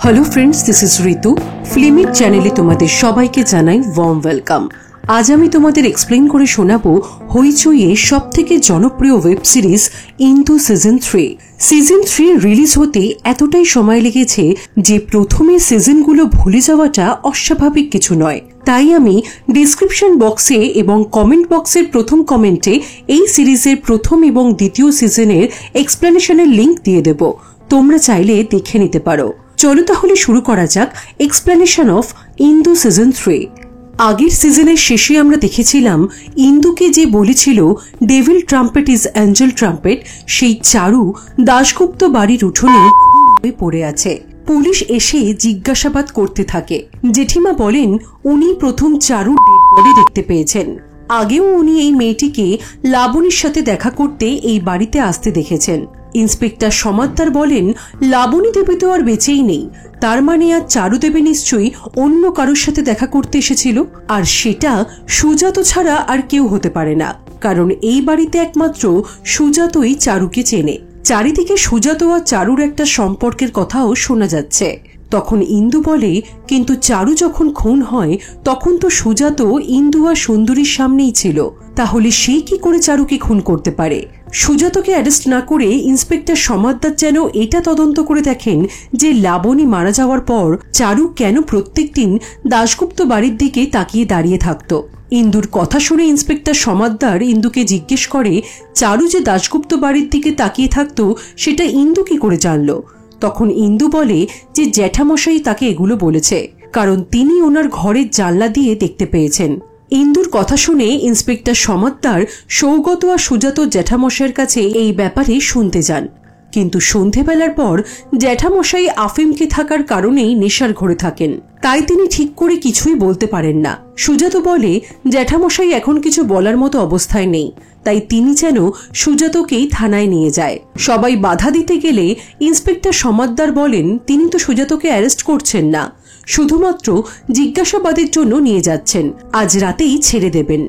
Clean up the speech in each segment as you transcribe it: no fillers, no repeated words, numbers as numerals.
Hello friends, this is Ritu. Filmic চ্যানেলে তোমাদের সবাইকে জানাই ওয়ার্ম ওয়েলকাম। আজ আমি তোমাদের এক্সপ্লেন করে শোনাবো হইচইয়ে সব থেকে জনপ্রিয় ওয়েব সিরিজ ইন্দু সিজন 3। সিজন 3 রিলিজ হতে এতটাই সময় লেগেছে যে প্রথমে সিজনগুলো ভুলে যাওয়াটা অস্বাভাবিক কিছু নয়। তাই আমি ডিসক্রিপশন বক্সে এবং কমেন্ট বক্সের প্রথম কমেন্টে এই সিরিজের প্রথম এবং দ্বিতীয় সিজনের এক্সপ্লেনেশনের লিংক দিয়ে দেব, তোমরা চাইলে দেখে নিতে পারো। চলো তাহলে শুরু করা যাক এক্সপ্লেনেশন অফ ইন্দু সিজন 3। আগের সিজনের শেষে আমরা দেখেছিলাম ইন্দুকে যে বলেছিল devil trumpet is Angel trumpet, সেই চারু দাশগুপ্ত বাড়ির উঠোনে পড়ে আছে। পুলিশ এসে জিজ্ঞাসাবাদ করতে থাকে। জেঠিমা বলেন উনি প্রথম চারুর ডেড বডি দেখতে পেয়েছেন। আগেও উনি এই মেয়েটিকে লাবণীর সাথে দেখা করতে এই বাড়িতে আসতে দেখেছেন। ইন্সপেক্টর সমাদ্দার বলেন লাবণী দেবী তো আর বেঁচেই নেই, তার মানে আর চারু দেবী নিশ্চয়ই অন্য কারোর সাথে দেখা করতে এসেছিল, আর সেটা সুজাত ছাড়া আর কেউ হতে পারে না, কারণ এই বাড়িতে একমাত্র সুজাতই চারুকে চেনে। চারিদিকে সুজাত আর চারুর একটা সম্পর্কের কথাও শোনা যাচ্ছে। তখন ইন্দু বলে কিন্তু চারু যখন খুন হয় তখন তো সুজাত ইন্দু আর সুন্দরীর সামনেই ছিল, তাহলে সে কি করে চারুকে খুন করতে পারে? সুজাতকে অ্যারেস্ট না করে ইন্সপেক্টর সমাদ্দার যেন এটা তদন্ত করে দেখেন যে লাবণী মারা যাওয়ার পর চারু কেন প্রত্যেকদিন দাশগুপ্ত বাড়ির দিকে তাকিয়ে দাঁড়িয়ে থাকত। ইন্দুর কথা শুনে ইন্সপেক্টর সমাদ্দার ইন্দুকে জিজ্ঞেস করে চারু যে দাশগুপ্ত বাড়ির দিকে তাকিয়ে থাকত সেটা ইন্দু কি করে জানল? তখন ইন্দু বলে যে জ্যাঠামশাই তাকে এগুলো বলেছে, কারণ তিনি ওনার ঘরের জানলা দিয়ে দেখতে পেয়েছেন। ইন্দুর কথা শুনে ইন্সপেক্টর সমাদ্দার সৌগত আর সুজাত জ্যাঠামশাইয়ের কাছে এই ব্যাপারে শুনতে যান, কিন্তু সন্ধেবেলার পর জ্যাঠামশাই আফিমকে থাকার কারণেই নেশার ঘরে থাকেন, তাই তিনি ঠিক করে কিছুই বলতে পারেন না। সুজাত বলে জ্যাঠামশাই এখন কিছু বলার মতো অবস্থায় নেই, তাই তিনি যেন সুজাতকেই থানায় নিয়ে যায়। সবাই বাধা দিতে গেলে ইন্সপেক্টর সমাদ্দার বলেন তিনি তো সুজাতকে অ্যারেস্ট করছেন না, শুধুমাত্র জিজ্ঞাসাবাদের জন্য নিয়ে যাচ্ছেন, আজ রাতেই ছেড়ে দেবেন।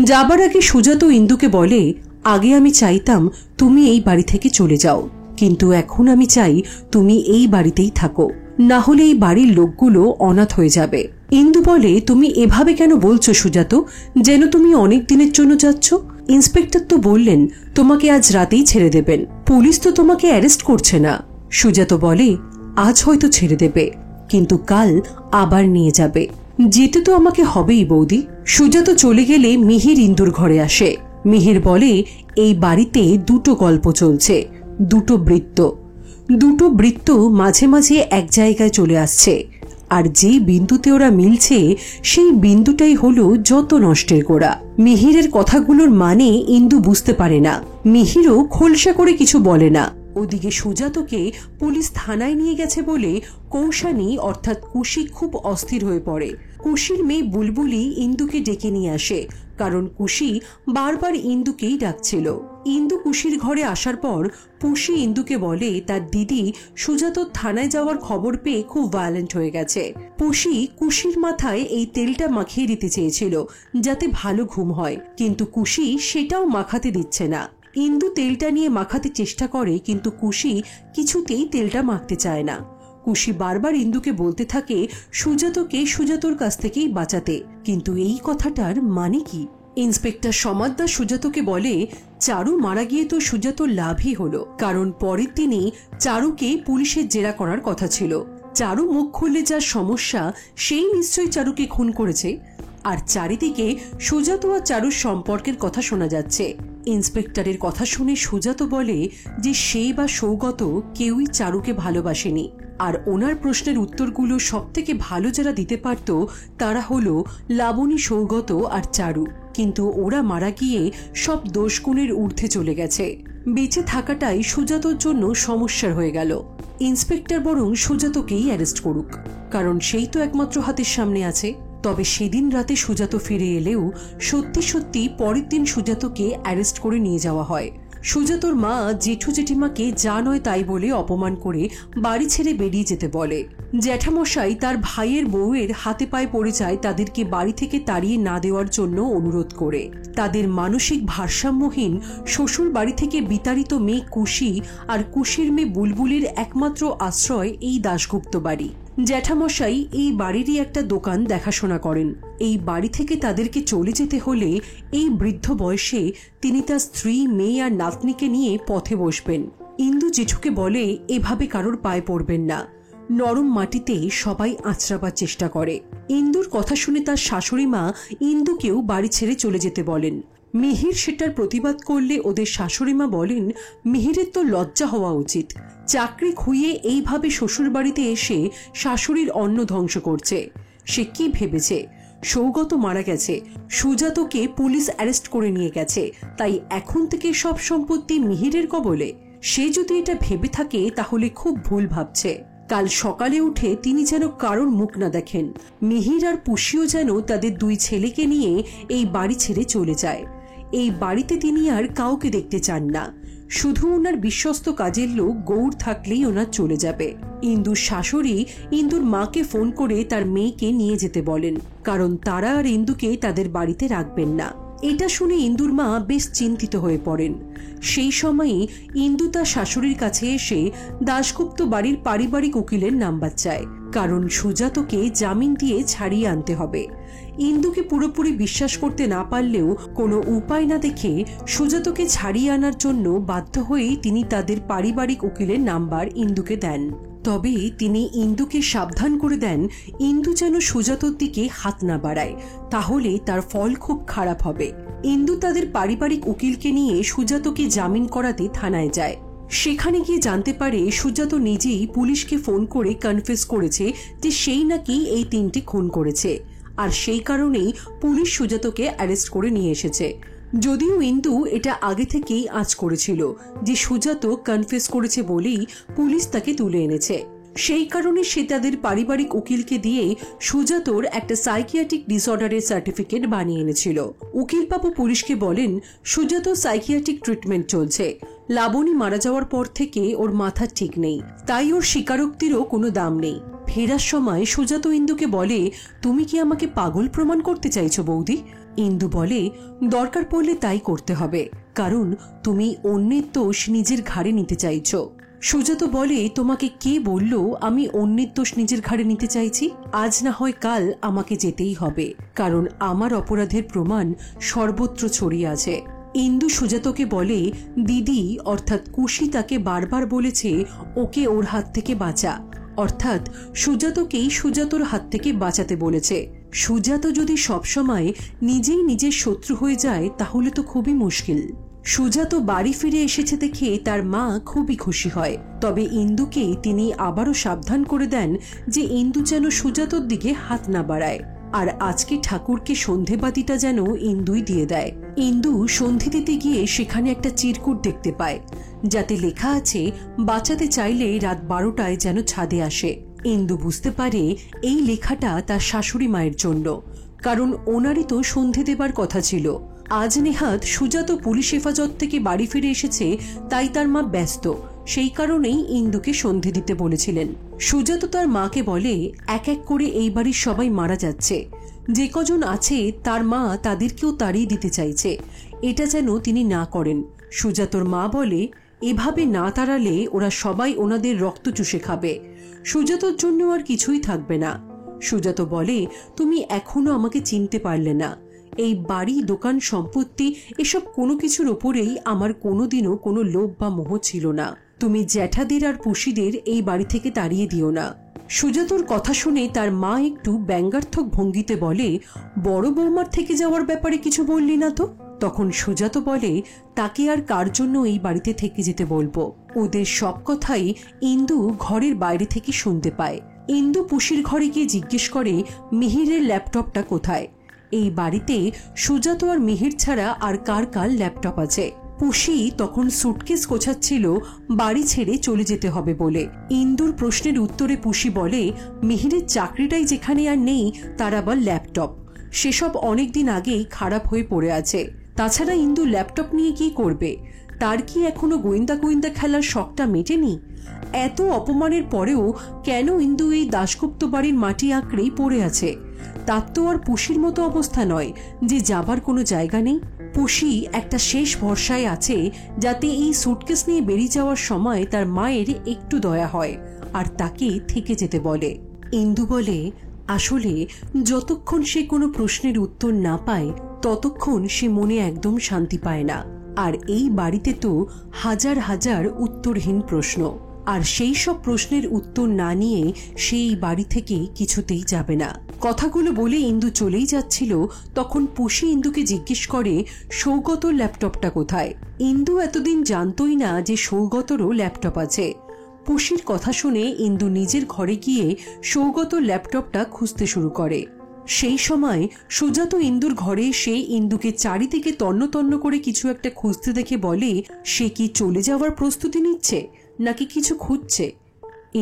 যাবার আগে সুজাত ইন্দুকে বলে আগে আমি চাইতাম তুমি এই বাড়ি থেকে চলে যাও, কিন্তু এখন আমি চাই তুমি এই বাড়িতেই থাকো, না হলে এই বাড়ির লোকগুলো অনাথ হয়ে যাবে। ইন্দু বলে তুমি এভাবে কেন বলছো সুজাত, যেন তুমি অনেক দিনের জন্য যাচ্ছ? ইন্সপেক্টর তো বললেন তোমাকে আজ রাতেই ছেড়ে দেবেন, পুলিশ তো তোমাকে অ্যারেস্ট করছে না। সুজাত বলে আজ হয়তো ছেড়ে দেবে, কিন্তু কাল আবার নিয়ে যাবে, যেতে তো আমাকে হবেই বৌদি। সুজাত চলে গেলে মিহির ইন্দুর ঘরে আসে। মিহির বলে এই বাড়িতে দুটো গল্প চলছে, দুটো বৃত্ত মাঝে মাঝে এক জায়গায় চলে আসছে, আর যে বিন্দুতে ওরা মিলছে সেই বিন্দুটাই হলো যত নষ্টের গোড়া। মিহিরের কথাগুলোর মানে ইন্দু বুঝতে পারে না, মিহিরও খোলসা করে কিছু বলে না। ওদিকে সুজাতকে পুলিশ থানায় নিয়ে গেছে বলে কৌশানী অর্থাৎ কুশি খুব অস্থির হয়ে পড়ে। কুশির মেয়ে বুলবুলি ইন্দুকে ডেকে নিয়ে আসে, কারণ কুশি বারবার ইন্দুকেই ডাকছিল। ইন্দু কুশির ঘরে আসার পর পুষি ইন্দুকে বলে তার দিদি সুজাত থানায় যাওয়ার খবর পেয়ে খুব ভায়োলেন্ট হয়ে গেছে। পুষি কুশির মাথায় এই তেলটা মাখিয়ে দিতে চেয়েছিল যাতে ভালো ঘুম হয়, কিন্তু কুশি সেটাও মাখাতে দিচ্ছে না। ইন্দু তেলটা নিয়ে মাখাতে চেষ্টা করে, কিন্তু কুশি কিছুতেই তেলটা মাখতে চায় না। কুশি বারবার ইন্দুকে বলতে থাকে সুজাতকে সুজাতর কাছ থেকেই বাঁচাতে, কিন্তু এই কথাটার মানে কি? ইন্সপেক্টর সমাদ্দার সুজাতকে বলে চারু মারা গিয়ে তো সুজাতর লাভই হলো, কারণ পরের দিনই চারুকে পুলিশের জেরা করার কথা ছিল। চারু মুখ খুললে যার সমস্যা সেই নিশ্চয়ই চারুকে খুন করেছে, আর চারিদিকে সুজাত আর চারুর সম্পর্কের কথা শোনা যাচ্ছে। ইন্সপেক্টরের কথা শুনে সুজাত বলে যে সে বা সৌগত কেউই চারুকে ভালোবাসেনি, আর ওনার প্রশ্নের উত্তরগুলো সব থেকে ভালো যারা দিতে পারত তারা হলো লাবণী, সৌগত আর চারু, কিন্তু ওরা মারা গিয়ে সব দোষগুণের ঊর্ধ্বে চলে গেছে। বেঁচে থাকাটাই সুজাতর জন্য সমস্যার হয়ে গেল। ইন্সপেক্টর বরং সুজাতকেই অ্যারেস্ট করুক, কারণ সেই তো একমাত্র হাতের সামনে আছে। তবে সেদিন রাতে সুজাত ফিরে এলেও সত্যি সত্যি পরের দিন সুজাতকে অ্যারেস্ট করে নিয়ে যাওয়া হয়। সুজাতর মা জেঠু জেঠিমাকে যা নয় তাই বলে অপমান করে বাড়ি ছেড়ে বেরিয়ে যেতে বলে। জ্যাঠামশাই তার ভাইয়ের বউয়ের হাতে পায়ে পড়ে যায় তাদেরকে বাড়ি থেকে তাড়িয়ে না দেওয়ার জন্য অনুরোধ করে। তাদের মানসিক ভারসাম্যহীন শ্বশুর বাড়ি থেকে বিতাড়িত মেয়ে কুশি আর কুশির মেয়ে বুলবুলের একমাত্র আশ্রয় এই দাশগুপ্ত বাড়ি। জ্যাঠামশাই এই বাড়িরই একটা দোকান দেখাশোনা করেন। এই বাড়ি থেকে তাদেরকে চলে যেতে হলে এই বৃদ্ধ বয়সে তিনি তার স্ত্রী, মেয়ে আর নাতনিকে নিয়ে পথে বসবেন। ইন্দু জেঠুকে বলে এভাবে কারোর পায়ে পড়বেন না, নরম মাটিতে সবাই আঁচড়াবার চেষ্টা করে। ইন্দুর কথা শুনে তার শাশুড়ি মা ইন্দুকেও বাড়ি ছেড়ে চলে যেতে বলেন। মিহির সেটার প্রতিবাদ করলে ওদের শাশুড়ি মা বলেন মিহিরের তো লজ্জা হওয়া উচিত, চাকরি খুইয়ে এইভাবে শ্বশুর বাড়িতে এসে শাশুড়ির অন্ন ধ্বংস করছে। সে কি ভেবেছে সৌগত মারা গেছে, সুজাতকে পুলিশ অ্যারেস্ট করে নিয়ে গেছে, তাই এখন থেকে সব সম্পত্তি মিহিরের কবলে? সে যদি এটা ভেবে থাকে তাহলে খুব ভুল ভাবছে। কাল সকালে উঠে তিনি যেন কারোর মুখ না দেখেন। মিহির আর পুষিও যেন তাদের দুই ছেলেকে নিয়ে এই বাড়ি ছেড়ে চলে যায়। এই বাড়িতে তিনি আর কাউকে দেখতে চান না, শুধু ওনার বিশ্বস্ত কাজের লোক গৌড় থাকলেই ওনার চলে যাবে। ইন্দুর শাশুড়ি ইন্দুর মাকে ফোন করে তার মেয়েকে নিয়ে যেতে বলেন, কারণ তারা আর ইন্দুকে তাদের বাড়িতে রাখবেন না। এটা শুনে ইন্দুর মা বেশ চিন্তিত হয়ে পড়েন। সেই সময়ই ইন্দু তার শাশুড়ির কাছে এসে দাশগুপ্ত বাড়ির পারিবারিক উকিলের নাম্বার চায়, কারণ সুজাতকে জামিন দিয়ে ছাড়িয়ে আনতে হবে। ইন্দুকে পুরোপুরি বিশ্বাস করতে না পারলেও কোনো উপায় না দেখে সুজাতকে ছাড়িয়ে আনার জন্য বাধ্য হয়েই তিনি তাদের পারিবারিক উকিলের নাম্বার ইন্দুকে দেন। তবে তিনি ইন্দুকে সাবধান করে দেন ইন্দু যেন সুজাতর দিকে হাত না বাড়ায়, তাহলে তার ফল খুব খারাপ হবে। ইন্দু তাদের পারিবারিক উকিলকে নিয়ে সুজাতকে জামিন করাতে থানায় যায়। সেখানে গিয়ে জানতে পারে সুজাত নিজেই পুলিশকে ফোন করে কনফেস করেছে যে সেই নাকি এই 3টি খুন করেছে, আর সেই কারণেই পুলিশ সুজাতকে অ্যারেস্ট করে নিয়ে এসেছে। যদিও ইন্দু এটা আগে থেকেই আঁচ করেছিল যে সুজাত কনফেস করেছে বলেই পুলিশ তাকে তুলে এনেছে। সেই কারণে সে তাদের পারিবারিক উকিলকে দিয়ে সুজাতর একটা সাইকিয়াট্রিক ডিসঅর্ডারের সার্টিফিকেট বানিয়ে এনেছিল। উকিল বাবু পুলিশকে বলেন সুজাত সাইকিয়াট্রিক ট্রিটমেন্ট চলছে, লাবণী মারা যাওয়ার পর থেকে ওর মাথা ঠিক নেই, তাই ওর স্বীকারোক্তিরও কোনো দাম নেই। ফেরার সময় সুজাত ইন্দুকে বলে, তুমি কি আমাকে পাগল প্রমাণ করতে চাইছো বৌদি? ইন্দু বলে, দরকার পড়লে তাই করতে হবে, কারণ তুমি অন্যের দোষ নিজের ঘাড়ে নিতে চাইছো। সুজাত বলে, তোমাকে কে বলল আমি অন্যের দোষ নিজের ঘাড়ে নিতে চাইছি? আজ না হয় কাল আমাকে যেতেই হবে, কারণ আমার অপরাধের প্রমাণ সর্বত্র ছড়িয়ে আছে। ইন্দু সুজাতকে বলে, দিদি অর্থাৎ কুশি তাকে বারবার বলেছে ওকে ওর হাত থেকে বাঁচা, অর্থাৎ সুজাতকেই সুজাতর হাত থেকে বাঁচাতে বলেছে। সুজাত যদি সবসময় নিজেই নিজের শত্রু হয়ে যায় তাহলে তো খুবই মুশকিল। সুজাত বাড়ি ফিরে এসেছে দেখে তার মা খুবই খুশি হয়, তবে ইন্দুকে তিনি আবারও সাবধান করে দেন যে ইন্দু যেন সুজাতর দিকে হাত না বাড়ায়, আর আজকে ঠাকুরকে সন্ধেবাতিটা যেন ইন্দুই দিয়ে দেয়। ইন্দু সন্ধে দিতে গিয়ে সেখানে একটা চিরকুট দেখতে পায়, যাতে লেখা আছে বাঁচাতে চাইলে রাত 12টায় যেন ছাদে আসে। ইন্দু বুঝতে পারে এই লেখাটা তার শাশুড়ি মায়ের জন্য, কারণ ওনারই তো সন্ধে দেবার কথা ছিল। আজ নেহাত সুজাত পুলিশ হেফাজত থেকে বাড়ি ফিরে এসেছে, তাই তার মা ব্যস্ত, সেই কারণেই ইন্দুকে সন্ধে দিতে বলেছিলেন। সুজাত তার মাকে বলে, এক এক করে এই বাড়ির সবাই মারা যাচ্ছে, যে কজন আছে তার মা তাদেরকেও তাড়িয়ে দিতে চাইছে, এটা যেন তিনি না করেন। সুজাতর মা বলে, এভাবে না তাড়ালে ওরা সবাই ওনাদের রক্ত চুষে খাবে, সুজাতর জন্য আর কিছুই থাকবে না। সুজাত বলে, তুমি এখনো আমাকে চিনতে পারলে না, এই বাড়ি, দোকান, সম্পত্তি এসব কোনো কিছুর ওপরেই আমার কোনোদিনও কোনো লোভ বা মোহ ছিল না। তুমি জ্যাঠাদের আর পুষিদের এই বাড়ি থেকে তাড়িয়ে দিও না। সুজাতর কথা শুনে তার মা একটু ব্যঙ্গার্থক ভঙ্গিতে বলে, বড় বৌমার থেকে যাওয়ার ব্যাপারে কিছু বললি না তো? তখন সুজাত বলে, তাকে আর কার জন্য এই বাড়িতে থেকে যেতে বলবো? ওদের সব কথাই ইন্দু ঘরের বাইরে থেকে শুনতে পায়। ইন্দু পুষির ঘরে গিয়ে জিজ্ঞেস করে মিহিরের ল্যাপটপটা কোথায়। এই বাড়িতে সুজাত আর মিহির ছাড়া আর কার কার ল্যাপটপ আছে? পুষি তখন সুটকেস গোছাচ্ছিল বাড়ি ছেড়ে চলে যেতে হবে বলে। ইন্দুর প্রশ্নের উত্তরে পুষি বলে, মিহিরের চাকরিটাই যেখানে আর নেই তার আবার ল্যাপটপ, সেসব অনেকদিন আগেই খারাপ হয়ে পড়ে আছে। তাছাড়া ইন্দু ল্যাপটপ নিয়ে কি করবে? তার কি এখনো গোয়েন্দা গোয়েন্দা খেলার শখটা মেটেনি? এত অপমানের পরেও কেন ইন্দু এই দাশগুপ্ত বাড়ির মাটি আঁকড়েই পড়ে আছে? তার তো আর পুষির মতো অবস্থা নয় যে যাবার কোনো জায়গা নেই। পুষি একটা শেষ ভরসায় আছে যাতে এই সুটকেস নিয়ে বেরিয়ে যাওয়ার সময় তার মায়ের একটু দয়া হয় আর তাকে থেকে যেতে বলে। ইন্দু বলে, আসলে যতক্ষণ সে কোনো প্রশ্নের উত্তর না পায় ততক্ষণ সে মনে একদম শান্তি পায় না। আর এই বাড়িতে তো হাজার হাজার উত্তরহীন প্রশ্ন, আর সেই সব প্রশ্নের উত্তর না নিয়ে সেই বাড়ি থেকে কিছুতেই যাবে না। কথাগুলো বলে ইন্দু চলেই যাচ্ছিল, তখন পুষি ইন্দুকে জিজ্ঞেস করে সৌগতর ল্যাপটপটা কোথায়। ইন্দু এতদিন জানতই না যে সৌগতরও ল্যাপটপ আছে। পুষির কথা শুনে ইন্দু নিজের ঘরে গিয়ে সৌগতর ল্যাপটপটা খুঁজতে শুরু করে। সেই সময় সুজাত ইন্দুর ঘরে এসে ইন্দুকে চারিদিকে তন্ন তন্ন করে কিছু একটা খুঁজতে দেখে বলে, সে কি চলে যাওয়ার প্রস্তুতি নিচ্ছে নাকি কিছু খুঁজছে?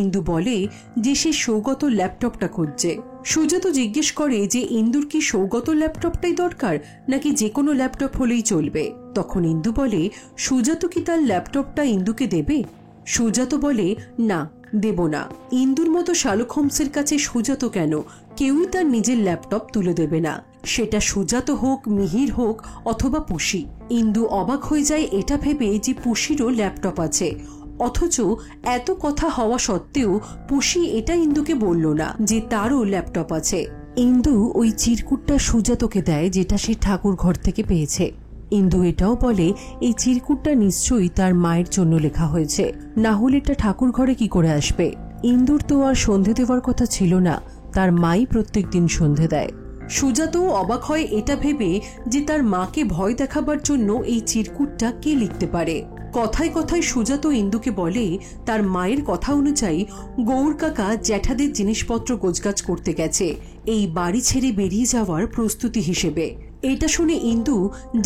ইন্দু বলে যে সে সৌগত ল্যাপটপটা খুঁজছে। সুজাত জিজ্ঞেস করে যে ইন্দুর কি সৌগত ল্যাপটপটাই দরকার নাকি যে কোনো ল্যাপটপ হলেই চলবে। তখন ইন্দু বলে, সুজাত কি তার ল্যাপটপটা ইন্দুকে দেবে? সুজাত বলে, না, দেব না। ইন্দুর মতো শার্লক হোমসের কাছে সুজাত কেন, কেউই তার নিজের ল্যাপটপ তুলে দেবে না, সেটা সুজাত হোক, মিহির হোক অথবা পুষি। ইন্দু অবাক হয়ে যায় এটা ভেবে যে পুষিরও ল্যাপটপ আছে, অথচ এত কথা হওয়া সত্ত্বেও পুষি এটা ইন্দুকে বলল না যে তারও ল্যাপটপ আছে। ইন্দু ওই চিরকুটটা সুজাতকে দেয় যেটা সে ঠাকুর ঘর থেকে পেয়েছে। ইন্দু এটাও বলে এই চিরকুটটা নিশ্চয়ই তার মায়ের জন্য লেখা হয়েছে, না হলে এটা ঠাকুর ঘরে কি করে আসবে। ইন্দুর তো আর সন্ধে দেওয়ার কথা ছিল না, তার মাই প্রত্যেক দিন সন্ধে দেয়। সুজাতও অবাক হয় এটা ভেবে যে তার মাকে ভয় দেখাবার জন্য এই চিরকুটটা কে লিখতে পারে। কথায় কথায় সুজাত ইন্দুকে বলে তার মায়ের কথা অনুযায়ী গৌর কাকা জ্যাঠাদের জিনিসপত্র গোছগাছ করতে গেছে এই বাড়ি ছেড়ে বেরিয়ে যাওয়ার প্রস্তুতি হিসেবে। এটা শুনে ইন্দু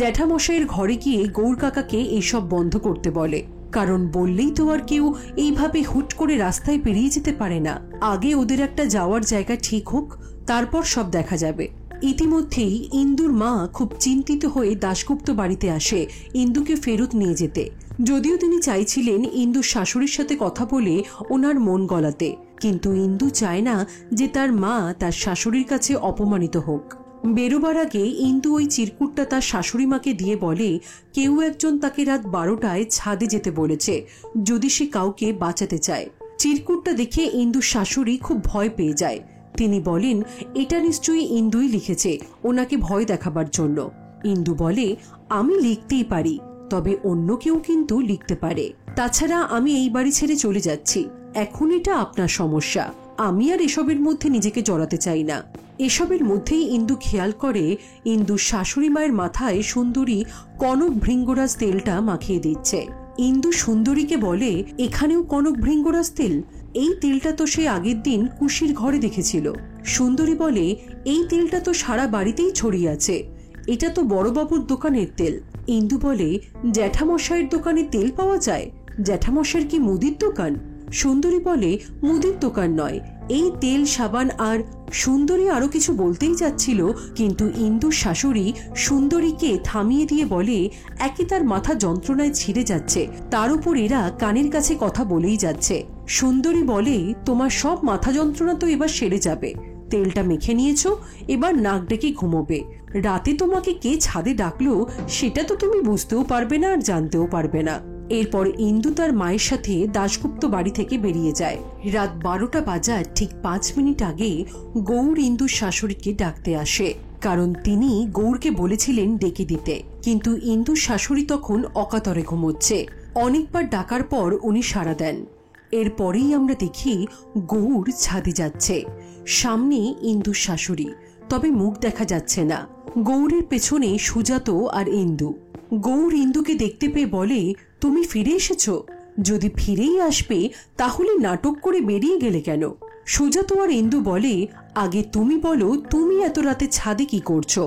জ্যাঠামশাইয়ের ঘরে গিয়ে গৌর কাকাকে এইসব বন্ধ করতে বলে, কারণ বললেই তো আর কেউ এইভাবে হুট করে রাস্তায় বেরিয়ে যেতে পারে না। আগে ওদের একটা যাওয়ার জায়গা ঠিক হোক, তারপর সব দেখা যাবে। ইতিমধ্যেই ইন্দুর মা খুব চিন্তিত হয়ে দাশগুপ্ত বাড়িতে আসে ইন্দুকে ফেরত নিয়ে যেতে। যদিও তিনি চাইছিলেন ইন্দুর শাশুড়ির সাথে কথা বলে ওনার মন গলাতে, কিন্তু ইন্দু চায় না যে তার মা তার শাশুড়ির কাছে অপমানিত হোক। বেরোবার আগে ইন্দু ওই চিরকুটটা তার শাশুড়ি মাকে দিয়ে বলে কেউ একজন তাকে রাত 12টায় ছাদে যেতে বলেছে যদি সে কাউকে বাঁচাতে চায়। চিরকুটটা দেখে ইন্দুর শাশুড়ি খুব ভয় পেয়ে যায়। তিনি বলেন এটা নিশ্চয়ই ইন্দুই লিখেছে ওনাকে ভয় দেখাবার জন্য। ইন্দু বলে আমি লিখতেই পারি, তবে অন্য কেউ কিন্তু লিখতে পারে। তাছাড়া আমি এই বাড়ি ছেড়ে চলে যাচ্ছি, এখন এটা আপনার সমস্যা, আমি আর এসবের মধ্যে নিজেকে জড়াতে চাই না। এসবের মধ্যেই ইন্দু খেয়াল করে ইন্দুর শাশুড়ি মায়ের মাথায় সুন্দরী কনক ভৃঙ্গরাজ তেলটা মাখিয়ে দিচ্ছে। ইন্দু সুন্দরীকে বলে এখানেও কনক ভৃঙ্গরাজ তেল? এই তেলটা তো সে আগের দিন কুশির ঘরে দেখেছিল। সুন্দরী বলে এই তেলটা তো সারা বাড়িতেই ছড়িয়ে আছে, এটা তো বড়বাবুর দোকানের তেল। ইন্দু বলে জ্যাঠামশাইয়ের দোকানে তেল পাওয়া যায়? জ্যাঠামশাইয়ের কি মুদির দোকান? সুন্দরী বলে মুদির দোকান নয়, এই তেল সাবান। আর সুন্দরী আরো কিছু বলতেই যাচ্ছিল, কিন্তু ইন্দুর শাশুড়ি সুন্দরীকে থামিয়ে দিয়ে বলে একে তার মাথা যন্ত্রণায় ছিঁড়ে যাচ্ছে, তার উপর এরা কানের কাছে কথা বলেই যাচ্ছে। সুন্দরী বলে তোমার সব মাথা যন্ত্রণা তো এবার সেরে যাবে, তেলটা মেখে নিয়েছো, এবার নাক ডেকে ঘুমোবে। রাতে তোমাকে কে ছাদে ডাকলো সেটা তো তুমি বুঝতেও পারবে না আর জানতেও পারবে না। এরপর ইন্দু তার মায়ের সাথে দাশগুপ্ত বাড়ি থেকে বেরিয়ে যায়। রাত 12টা বাজার ঠিক 5 মিনিট আগে গৌর ইন্দুর শাশুড়িকে ডাকতে আসে, কারণ তিনি গৌরকে বলেছিলেন ডেকে দিতে, কিন্তু ইন্দুর শাশুড়ি তখন অকাতরে ঘুমোচ্ছে। অনেকবার ডাকার পর উনি সাড়া দেন। এরপরেই আমরা দেখি গৌর ছাদে যাচ্ছে, সামনে ইন্দুর শাশুড়ি, তবে মুখ দেখা যাচ্ছে না। গৌরের পেছনে সুজাত আর ইন্দু। গৌর ইন্দুকে দেখতে পেয়ে বলে তুমি ফিরে এসেছো? যদি ফিরেই আসবে তাহলে নাটক করে বেরিয়ে গেলে কেন? সুজাত আর ইন্দু বলে আগে তুমি বলো তুমি এত রাতে ছাদে কি করছো?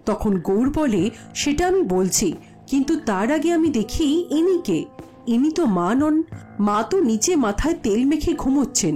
তখন গৌর বলে সেটা আমি বলছি, কিন্তু তার আগে আমি দেখি ইনি কে। ইনি তো মা নন, মা তো নিচে মাথায় তেল মেখে ঘুমোচ্ছেন।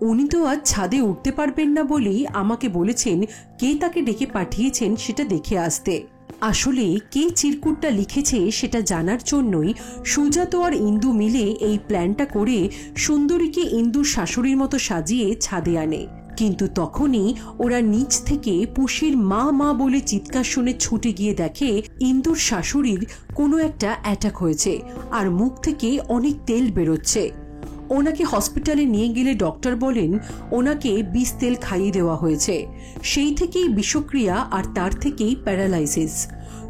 উনি তো আজ ছাদে উঠতে পারবেন না বলেই আমাকে বলেছেন কে তাকে ডেকে পাঠিয়েছেন সেটা দেখে আসতে। আসলে কে চিরকুটটা লিখেছে সেটা জানার জন্যই সুজাত আর ইন্দু মিলে এই প্ল্যানটা করে সুন্দরীকে ইন্দুর শাশুড়ির মতো সাজিয়ে ছাদে আনে। কিন্তু তখনই ওরা নিচ থেকে পুষির মা মা বলে চিৎকার শুনে ছুটে গিয়ে দেখে ইন্দুর শাশুড়ির কোনো একটা অ্যাটাক হয়েছে আর মুখ থেকে অনেক তেল বেরোচ্ছে। ওনাকে হসপিটালে নিয়ে গেলে ডক্টর বলেন ওনাকে বিষ তেল খাইয়ে দেওয়া হয়েছে, সেই থেকেই বিষক্রিয়া আর তার থেকেই প্যারালাইসিস।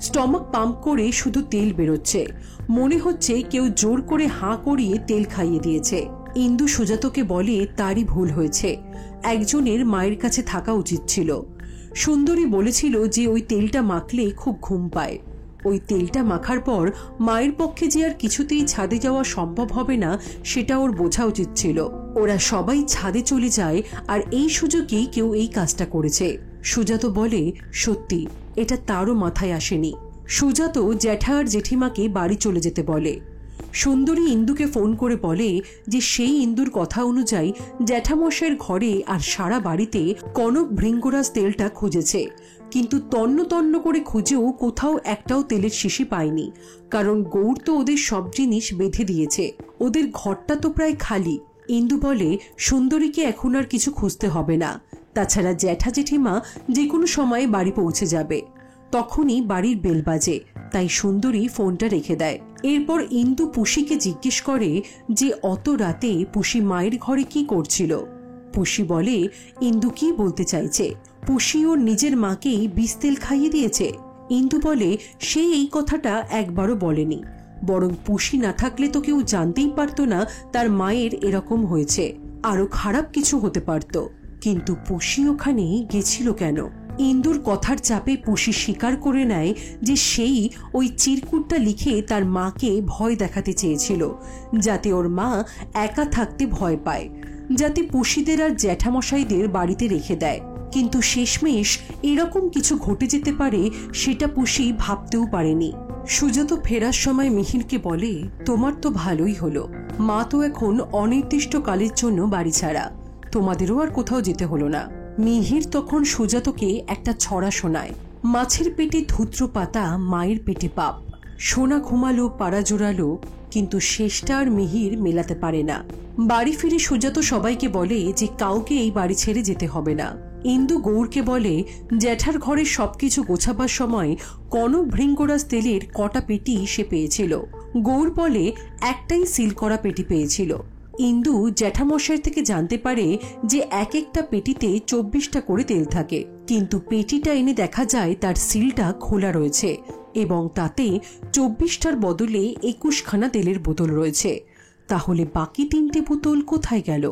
স্টমাক পাম্প করে শুধু তেল বেরোচ্ছে, মনে হচ্ছে কেউ জোর করে হাঁ করিয়ে তেল খাইয়ে দিয়েছে। ইন্দু সুজাতকে বলে তারই ভুল হয়েছে, একজনের মায়ের কাছে থাকা উচিত ছিল। সুন্দরী বলেছিল যে ওই তেলটা মাখলে খুব ঘুম পায়। ওই তেলটা মাখার পর মায়ের পক্ষে যে আর কিছুতেই ছাদে যাওয়া সম্ভব হবে না সেটা ওর বোঝা উচিত ছিল। ওরা সবাই ছাদে চলে যায় আর এই সুযোগেই কেউ এই কাজটা করেছে। সুজাত বলে সত্যি এটা তারও মাথায় আসেনি। সুজাত জ্যাঠা আর জেঠিমাকে বাড়ি চলে যেতে বলে। সুন্দরী ইন্দুকে ফোন করে বলে যে সেই ইন্দুর কথা অনুযায়ী জ্যাঠামশাইয়ের ঘরে আর সারা বাড়িতে কনক ভৃঙ্গরাজ তেলটা খুঁজেছে, কিন্তু তন্ন তন্ন করে খুঁজেও কোথাও একটাও তেলের শিশি পায়নি, কারণ গৌর তো ওদের সব জিনিস বেঁধে দিয়েছে, ওদের ঘরটা তো প্রায় খালি। ইন্দু বলে সুন্দরীকে এখন আর কিছু খুঁজতে হবে না, তাছাড়া জ্যাঠা জেঠিমা যে কোনো সময়ে বাড়ি পৌঁছে যাবে। তখনই বাড়ির বেল বাজে, তাই সুন্দরী ফোনটা রেখে দেয়। এরপর ইন্দু পুষিকে জিজ্ঞেস করে যে অত রাতে পুষি মায়ের ঘরে কি করছিল। পুষি বলে ইন্দু কি বলতে চাইছে, পুষি ওর নিজের মাকেই বিষ তেল খাইয়ে দিয়েছে। ইন্দু বলে সে এই কথাটা একবারও বলেনি, বরং পুষি না থাকলে তো কেউ জানতেই পারতো না তার মায়ের এরকম হয়েছে, আরো খারাপ কিছু হতে পারত। কিন্তু পুষি ওখানে গেছিল কেন? ইন্দুর কথার চাপে পুষি স্বীকার করে নেয় যে সেই ওই চিরকুটটা লিখে তার মাকে ভয় দেখাতে চেয়েছিল, যাতে ওর মা একা থাকতে ভয় পায়, যাতে পুষিদের আর জ্যাঠামশাইদের বাড়িতে রেখে দেয়। কিন্তু শেষমেশ এরকম কিছু ঘটে যেতে পারে সেটা পুষি ভাবতেও পারেনি। সুজাত ফেরার সময় মিহিরকে বলে তোমার তো ভালোই হলো, মা তো এখন অনির্দিষ্টকালের জন্য বাড়ি ছাড়া, তোমাদেরও আর কোথাও যেতে হলো না। মিহির তখন সুজাতকে একটা ছড়া শোনায়, মাছের পেটে ধূত্র পাতা মায়ের পেটে পাপ। সোনা ঘুমালো পাড়া জোড়ালো, কিন্তু শেষটা আর মিহির মেলাতে পারে না। বাড়ি ফিরে সুজাত সবাইকে বলে যে কাউকে এই বাড়ি ছেড়ে যেতে হবে না। ইন্দু গৌরকে বলে জ্যাঠার ঘরের সবকিছু গোছাবার সময় কনক ভৃঙ্গরাজ তেলের কটা পেটি সে পেয়েছিল। গৌর বলে একটাই সিল করা পেটি পেয়েছিল। ইন্দু জ্যাঠামশাইয়ের থেকে জানতে পারে যে এক একটা পেটিতে 24টা করে তেল থাকে, কিন্তু পেটিটা এনে দেখা যায় তার সিলটা খোলা রয়েছে এবং তাতে 24টার বদলে 21খানা তেলের বোতল রয়েছে। তাহলে বাকি 3টে বোতল কোথায় গেল?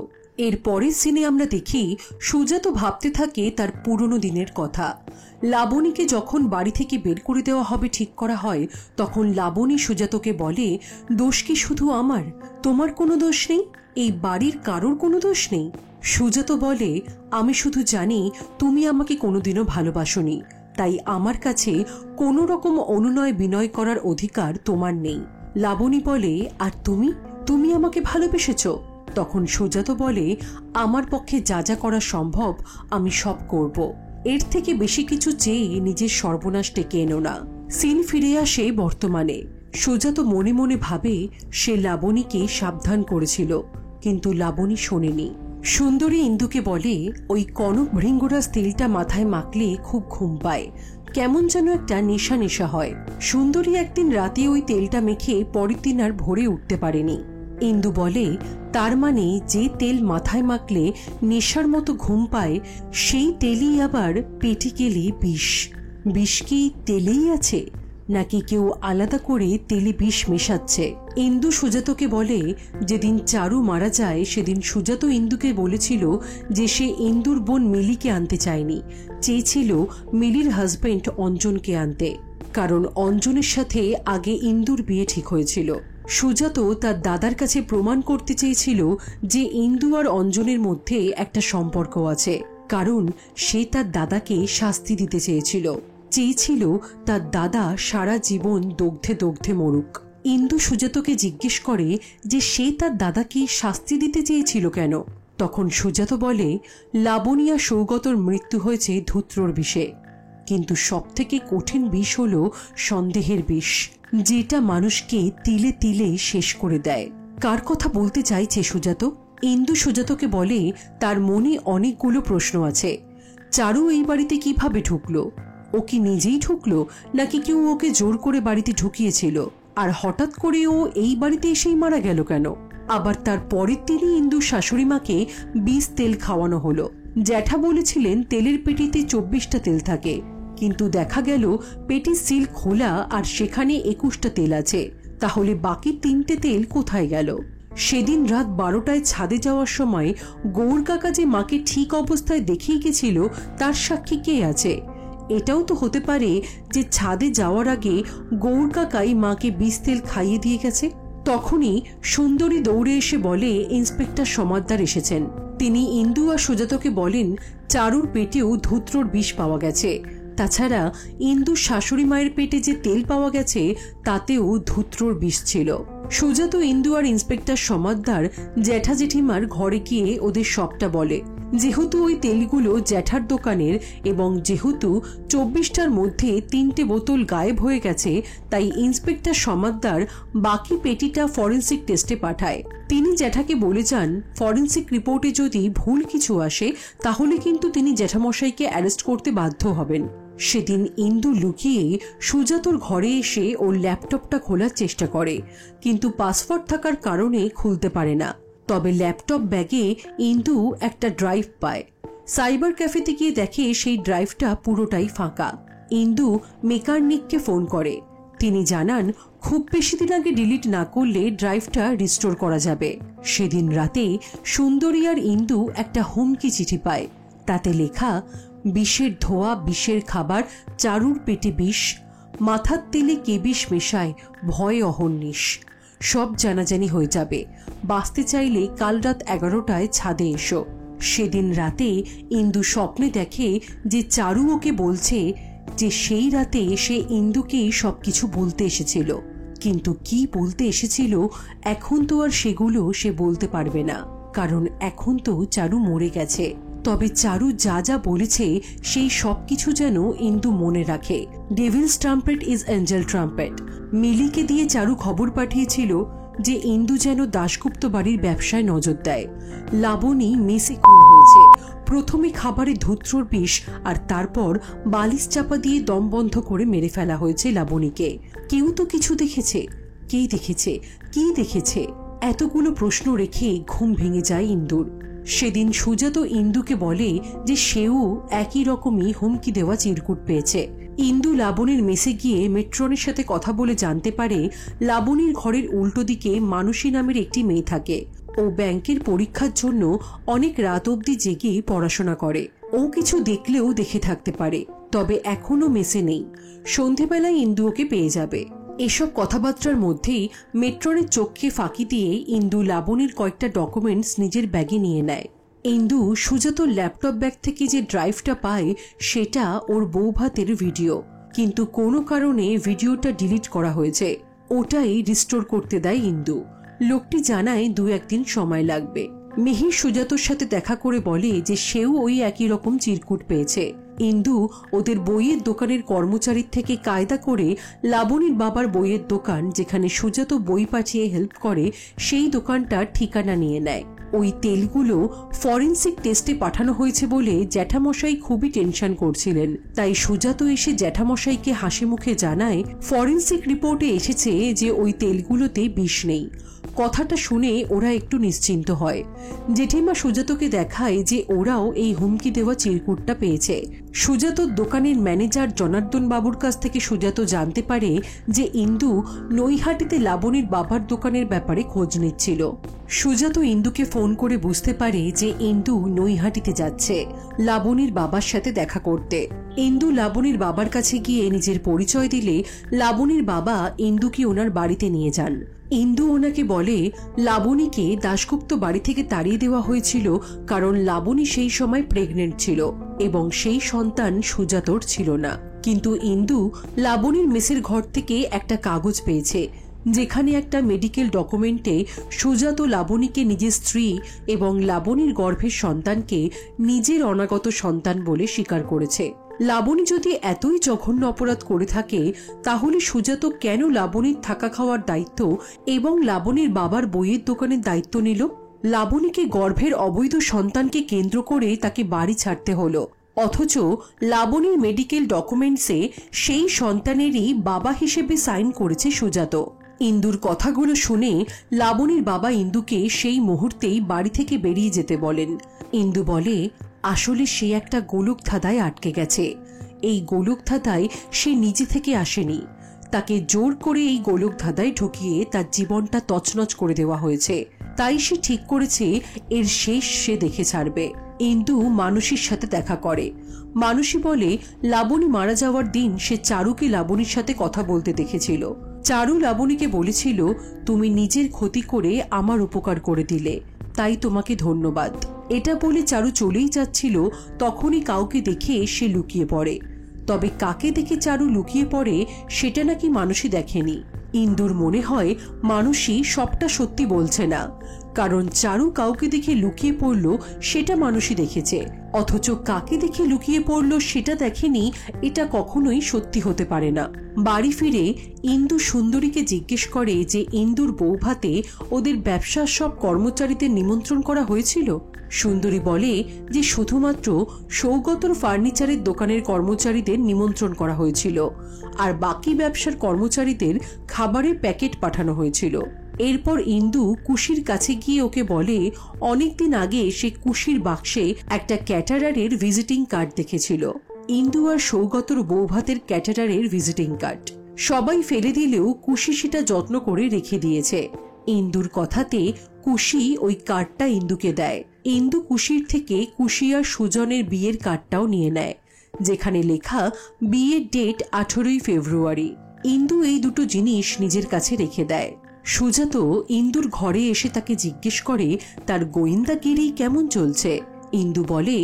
এর পরের সিনে আমরা দেখি সুজাত ভাবতে থাকে তার পুরনো দিনের কথা। লাবণীকে যখন বাড়ি থেকে বের করে দেওয়া হবে ঠিক করা হয়, তখন লাবণী সুজাতকে বলে দোষ কি শুধু আমার? তোমার কোনো দোষ নেই, এই বাড়ির কারোর কোনো দোষ নেই। সুজাত বলে আমি শুধু জানি তুমি আমাকে কোনোদিনও ভালোবাসোনি, তাই আমার কাছে কোনো রকম অনুনয় বিনয় করার অধিকার তোমার নেই। লাবণী বলে আর তুমি তুমি আমাকে ভালোবেসেছ? তখন সুজাত বলে আমার পক্ষে যা যা করা সম্ভব আমি সব করব, এর থেকে বেশি কিছু চেয়ে নিজের সর্বনাশ ডেকে এনো না। সিন ফিরে আসে বর্তমানে। সুজাত মনে মনে ভাবে সে লাবণীকে সাবধান করেছিল, কিন্তু লাবণী শোনেনি। সুন্দরী ইন্দুকে বলে ওই কনক ভৃঙ্গরাজ তেলটা মাথায় মাখলে খুব ঘুম পায়, কেমন যেন একটা নেশা নেশা হয়। সুন্দরী একদিন রাতে ওই তেলটা মেখে পরের দিন আর ভোরে উঠতে পারেনি। ইন্দু বলে তার মানে যে তেল মাথায় মাখলে নেশার মতো ঘুম পায় সেই তেলই আবার পেটে গেলে বিষ। বিষ কি তেলেই আছে, নাকি কেউ আলাদা করে তেলে বিষ মেশাচ্ছে? ইন্দু সুজাতকে বলে যেদিন চারু মারা যায় সেদিন সুজাত ইন্দুকে বলেছিল যে সে ইন্দুর বোন মিলিকে আনতে চায়নি, চেয়েছিল মিলির হাজবেন্ড অঞ্জনকে আনতে, কারণ অঞ্জনের সাথে আগে ইন্দুর বিয়ে ঠিক হয়েছিল। সুজাত তার দাদার কাছে প্রমাণ করতে চেয়েছিল যে ইন্দু আর অঞ্জনের মধ্যে একটা সম্পর্ক আছে, কারণ সে তার দাদাকে শাস্তি দিতে চেয়েছিল তার দাদা সারা জীবন দগ্ধে দগ্ধে মরুক। ইন্দু সুজাতকে জিজ্ঞেস করে যে সে তার দাদাকে শাস্তি দিতে চেয়েছিল কেন? তখন সুজাত বলে লাবণী আর সৌগতর মৃত্যু হয়েছে ধূত্রর বিষে। কিন্তু সবথেকে কঠিন বিষ হলো সন্দেহের বিষ, যেটা মানুষকে তিলে তিলে শেষ করে দেয়। কার কথা বলতে চাইছে সুজাত? ইন্দু সুজাতকে বলে তার মনে অনেকগুলো প্রশ্ন আছে। চারু এই বাড়িতে কিভাবে ঢুকলো? ও কি নিজেই ঢুকলো, নাকি কেউ ওকে জোর করে বাড়িতে ঢুকিয়েছিল? আর হঠাৎ করে ও এই বাড়িতে এসেই মারা গেল কেন? আবার তার পরের দিনই ইন্দুর শাশুড়ি মাকে বিষ তেল খাওয়ানো হলো। জ্যাঠা বলেছিলেন তেলের পেটিতে 24টা তেল থাকে, কিন্তু দেখা গেল পেটির সিল খোলা আর সেখানে 21টা তেল আছে। তাহলে বাকি 3টে তেল কোথায় গেল? সেদিন রাত 12টায় ছাদে যাওয়ার সময় গৌর কাকা যে মাকে ঠিক অবস্থায় দেখেই গেছিল, তার সাক্ষী কে আছে? এটাও তো হতে পারে যে ছাদে যাওয়ার আগে গৌর কাকাই মাকে বিষ তেল খাইয়ে দিয়ে গেছে। তখনই সুন্দরী দৌড়ে এসে বলে ইন্সপেক্টর সমাদ্দার এসেছেন। তিনি ইন্দু আর সুজাতকে বলেন চারুর পেটেও ধূত্রর বিষ পাওয়া গেছে। তাছাড়া ইন্দুর শাশুড়ি মায়ের পেটে যে তেল পাওয়া গেছে তাতেও ধূত্রর বিষ ছিল। সুজাত, ইন্দু আর ইন্সপেক্টর সমাদ্দার জ্যাঠা জেঠিমার ঘরে গিয়ে ওদের সবটা বলে। যেহেতু ওই তেলগুলো জ্যাঠার দোকানের এবং যেহেতু 24টার মধ্যে 3টে বোতল গায়েব হয়ে গেছে, তাই ইন্সপেক্টর সমাদ্দার বাকি পেটিটা ফরেন্সিক টেস্টে পাঠায়। তিনি জ্যাঠাকে বলে যান ফরেন্সিক রিপোর্টে যদি ভুল কিছু আসে তাহলে কিন্তু তিনি জ্যাঠামশাইকে অ্যারেস্ট করতে বাধ্য হবেন। সেদিন ইন্দু লুকিয়ে সুজাতর ঘরে এসে ওর ল্যাপটপটা খোলার চেষ্টা করে, কিন্তু পাসওয়ার্ড থাকার কারণে খুলতে পারে না। তবে ল্যাপটপ ব্যাগে ইন্দু একটা ড্রাইভ পায়। সাইবার ক্যাফেতে গিয়ে দেখে সেই ড্রাইভটা পুরোটাই ফাঁকা। ইন্দু মেকানিককে ফোন করে। তিনি জানান খুব বেশি দিন আগে ডিলিট না করলে ড্রাইভটা রিস্টোর করা যাবে। সেদিন রাতে সুন্দরী আর ইন্দু একটা হুমকি চিঠি পায়। তাতে লেখা, বিষের ধোয়া, বিষের খাবার, চারুর পেটে বিষ, মাথার তেলে কে বিষ মেশায়, ভয় অহর্নিশ, সব জানাজানি হয়ে যাবে। বাঁচতে চাইলে কাল রাত 11টায় ছাদে এসো। সেদিন রাতে ইন্দু স্বপ্নে দেখে যে চারু ওকে বলছে যে সেই রাতে সে ইন্দুকেই সবকিছু বলতে এসেছিল, কিন্তু কি বলতে এসেছিল এখন তো আর সেগুলো সে বলতে পারবে না, কারণ এখন তো চারু মরে গেছে। তবে চারু যা যা বলেছে সেই সবকিছু যেন ইন্দু মনে রাখে। Devil's trumpet is angel trumpet. মিলিকে দিয়ে চারু খবর পাঠিয়েছিল যে ইন্দু যেন দাশগুপ্ত বাড়ির ব্যবসায় নজর দেয়। লাবণী মেসে খুন হয়েছে। প্রথমে খাবারে ধূত্রর বিষ আর তারপর বালিশ চাপা দিয়ে দম বন্ধ করে মেরে ফেলা হয়েছে লাবণীকে। কেউ তো কিছু দেখেছে। কে দেখেছে? কি দেখেছে? এতগুলো প্রশ্ন রেখে ঘুম ভেঙে যায় ইন্দুর। সেদিন সুজাত ইন্দুকে বলে যে সেও একই রকমই হুমকি দেওয়া চিরকুট পেয়েছে। ইন্দু লাবণীর মেসে গিয়ে মেট্রনের সাথে কথা বলে জানতে পারে লাবণীর ঘরের উল্টো দিকে মানসী নামের একটি মেয়ে থাকে। ও ব্যাংকের পরীক্ষার জন্য অনেক রাত অবধি জেগে পড়াশোনা করে। ও কিছু দেখলেও দেখে থাকতে পারে, তবে এখনো মেসে নেই। সন্ধেবেলায় ইন্দু ওকে পেয়ে যাবে। এসব কথাবার্তার মধ্যেই মেট্রনের চোখকে ফাঁকি দিয়ে ইন্দু লাবণীর কয়েকটা ডকুমেন্টস নিজের ব্যাগে নিয়ে নেয়। ইন্দু সুজাতর ল্যাপটপ ব্যাগ থেকে যে ড্রাইভটা পায় সেটা ওর বউ ভাতের ভিডিও, কিন্তু কোনো কারণে ভিডিওটা ডিলিট করা হয়েছে। ওটাই রিস্টোর করতে দেয় ইন্দু। লোকটি জানায় 2-1 দিন সময় লাগবে। মিহির সুজাতর সাথে দেখা করে বলে যে সেও ওই একই রকম চিরকুট পেয়েছে। ইন্দু ওদের বইয়ের দোকানের কর্মচারীর থেকে কায়দা করে লাবণীর বাবার বইয়ের দোকান, যেখানে সুজাত বই পাঠিয়ে হেল্প করে, সেই দোকানটার ঠিকানা নিয়ে নেয়। ওই তেলগুলো ফরেন্সিক টেস্টে পাঠানো হয়েছে বলে জ্যাঠামশাই খুবই টেনশন করছিলেন। তাই সুজাত এসে জ্যাঠামশাইকে হাসি মুখে জানায় ফরেন্সিক রিপোর্টে এসেছে যে ওই তেলগুলোতে বিষ নেই। কথাটা শুনে ওরা একটু নিশ্চিন্ত হয়। জেঠিমা সুজাতকে দেখায় যে ওরাও এই হুমকি দেওয়া চিরকুটটা পেয়েছে। সুজাতর দোকানের ম্যানেজার জনার্দন বাবুর কাছ থেকে সুজাত জানতে পারে যে ইন্দু নৈহাটিতে লাবণীর বাবার দোকানের ব্যাপারে খোঁজ নিচ্ছিল। সুজাত ইন্দুকে ফোন করে বুঝতে পারে যে ইন্দু নৈহাটিতে যাচ্ছে লাবণীর বাবার সাথে দেখা করতে। ইন্দু লাবণীর বাবার কাছে গিয়ে নিজের পরিচয় দিলে লাবণীর বাবা ইন্দুকে ওনার বাড়িতে নিয়ে যান। ইন্দু ওনাকে বলে লাবণীকে দাশগুপ্ত বাড়ি থেকে তাড়িয়ে দেওয়া হয়েছিল কারণ লাবণী সেই সময় প্রেগনেন্ট ছিল এবং সেই সন্তান সুজাতর ছিল না। কিন্তু ইন্দু লাবণীর মেসের ঘর থেকে একটা কাগজ পেয়েছে যেখানে একটা মেডিকেল ডকুমেন্টে সুজাত লাবণীকে নিজের স্ত্রী এবং লাবণীর গর্ভের সন্তানকে নিজের অনাগত সন্তান বলে স্বীকার করেছে। লাবণী যদি এতই জঘন্য অপরাধ করে থাকে, তাহলে সুজাত কেন লাবণীর থাকা খাওয়ার দায়িত্ব এবং লাবণীর বাবার বইয়ের দোকানের দায়িত্ব নিল? লাবণীকে গর্ভের অবৈধ সন্তানকে কেন্দ্র করে তাকে বাড়ি ছাড়তে হলো, অথচ লাবণীর মেডিকেল ডকুমেন্টসে সেই সন্তানেরই বাবা হিসেবে সাইন করেছে সুজাত। ইন্দুর কথাগুলো শুনে লাবণীর বাবা ইন্দুকে সেই মুহূর্তেই বাড়ি থেকে বেরিয়ে যেতে বলেন। ইন্দু বলে, আসলে সে একটা গোলকধাঁধায় আটকে গেছে। এই গোলকধাঁধায় সে নিজে থেকে আসেনি, তাকে জোর করে এই গোলকধাঁধায় ঢুকিয়ে তার জীবনটা তছনছ করে দেওয়া হয়েছে। তাই সে ঠিক করেছে এর শেষ সে দেখে ছাড়বে। ইন্দু মানসীর সাথে দেখা করে। মানসী বলে, লাবণী মারা যাওয়ার দিন সে চারুকে লাবণীর সাথে কথা বলতে দেখেছিল। চারু লাবণীকে বলেছিল, তুমি নিজের ক্ষতি করে আমার উপকার করে দিলে, তাই তোমাকে ধন্যবাদ। এটা বলে চারু চলেই যাচ্ছিল, তখনই কাউকে দেখে সে লুকিয়ে পড়ে। তবে কাকে দেখে চারু লুকিয়ে পড়ে সেটা নাকি মানসী দেখেনি। ইন্দুর মনে হয় মানসী সবটা সত্যি বলছে না, কারণ চারু কাউকে দেখে লুকিয়ে পড়ল সেটা মানসী দেখেছে, অথচ কাকে দেখে লুকিয়ে পড়ল সেটা দেখেনি। এটা কখনোই সত্যি হতে পারে না। বাড়ি ফিরে ইন্দু সুন্দরীকে জিজ্ঞেস করে যে ইন্দুর বৌভাতে ওদের ব্যবসার সব কর্মচারীদের নিমন্ত্রণ করা হয়েছিল। সুন্দরী বলে যে শুধুমাত্র সৌগতর ফার্নিচারের দোকানের কর্মচারীদের নিমন্ত্রণ করা হয়েছিল, আর বাকি ব্যবসার কর্মচারীদের খাবারের প্যাকেট পাঠানো হয়েছিল। এরপর ইন্দু কুশির কাছে গিয়ে ওকে বলে, অনেকদিন আগে সে কুশির বাক্সে একটা ক্যাটারারের ভিজিটিং কার্ড দেখেছিল। ইন্দু আর সৌগতর বৌভাতের ক্যাটারারের ভিজিটিং কার্ড সবাই ফেলে দিলেও কুশি সেটা যত্ন করে রেখে দিয়েছে। ইন্দুর কথাতে কুশি ওই কার্ডটা ইন্দুকে দেয়। ইন্দু কুশির থেকে কুশি আর সুজনের বিয়ের কার্ডটাও নিয়ে নেয়, যেখানে লেখা বিয়ের ডেট 18ই ফেব্রুয়ারি। ইন্দু এই দুটো জিনিস নিজের কাছে রেখে দেয়। সুজাত ইন্দুর ঘরে এসে তাকে জিজ্ঞেস করে তার গোয়েন্দাগিরি কেমন চলছে। ইন্দু বলে,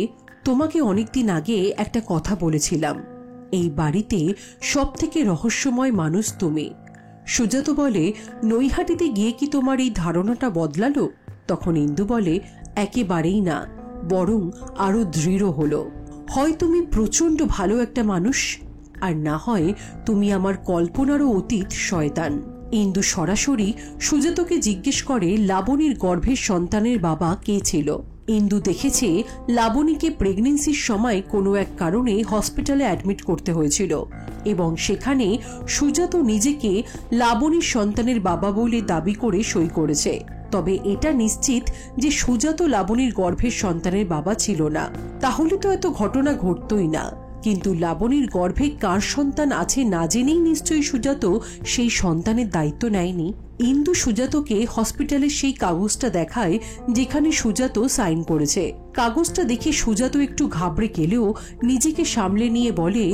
তোমাকে অনেকদিন আগে একটা কথা বলেছিলাম, এই বাড়িতে সব থেকে রহস্যময় মানুষ তুমি। সুজাত বলে, নৈহাটিতে গিয়ে কি তোমার এই ধারণাটা বদলালো? তখন ইন্দু বলে, একেবারেই না, বরং আরো দৃঢ় হলো। হয় তুমি প্রচন্ড ভালো একটা মানুষ, আর না হয় তুমি আমার কল্পনারও অতীত শয়তান। ইন্দু সরাসরি সুজাতকে জিজ্ঞেস করে লাবণীর গর্ভের সন্তানের বাবা কে ছিল। ইন্দু দেখেছে লাবণীকে প্রেগন্যান্সির সময় কোনো এক কারণে হসপিটালে অ্যাডমিট করতে হয়েছিল, এবং সেখানে সুজাত নিজেকে লাবণীর সন্তানের বাবা বলে দাবি করে সই করেছে। তবে এটা নিশ্চিত যে সুজাত লাবণীর গর্ভের সন্তানের বাবা ছিল না, তাহলে তো এত ঘটনা ঘটতই না। কিন্তু লাবণীর গর্ভে কার সন্তান আছে না জেনেই নিশ্চয়ই সুজাত সেই সন্তানের দায়িত্ব নেয়নি। ইন্দু সুজাতকে হসপিটালের সেই কাগজটা দেখায় যেখানে সুজাত সাইন করেছে। কাগজটা দেখে সুজাত একটু ঘাবড়ে গেলেও নিজেকে সামলে নিয়ে বলে,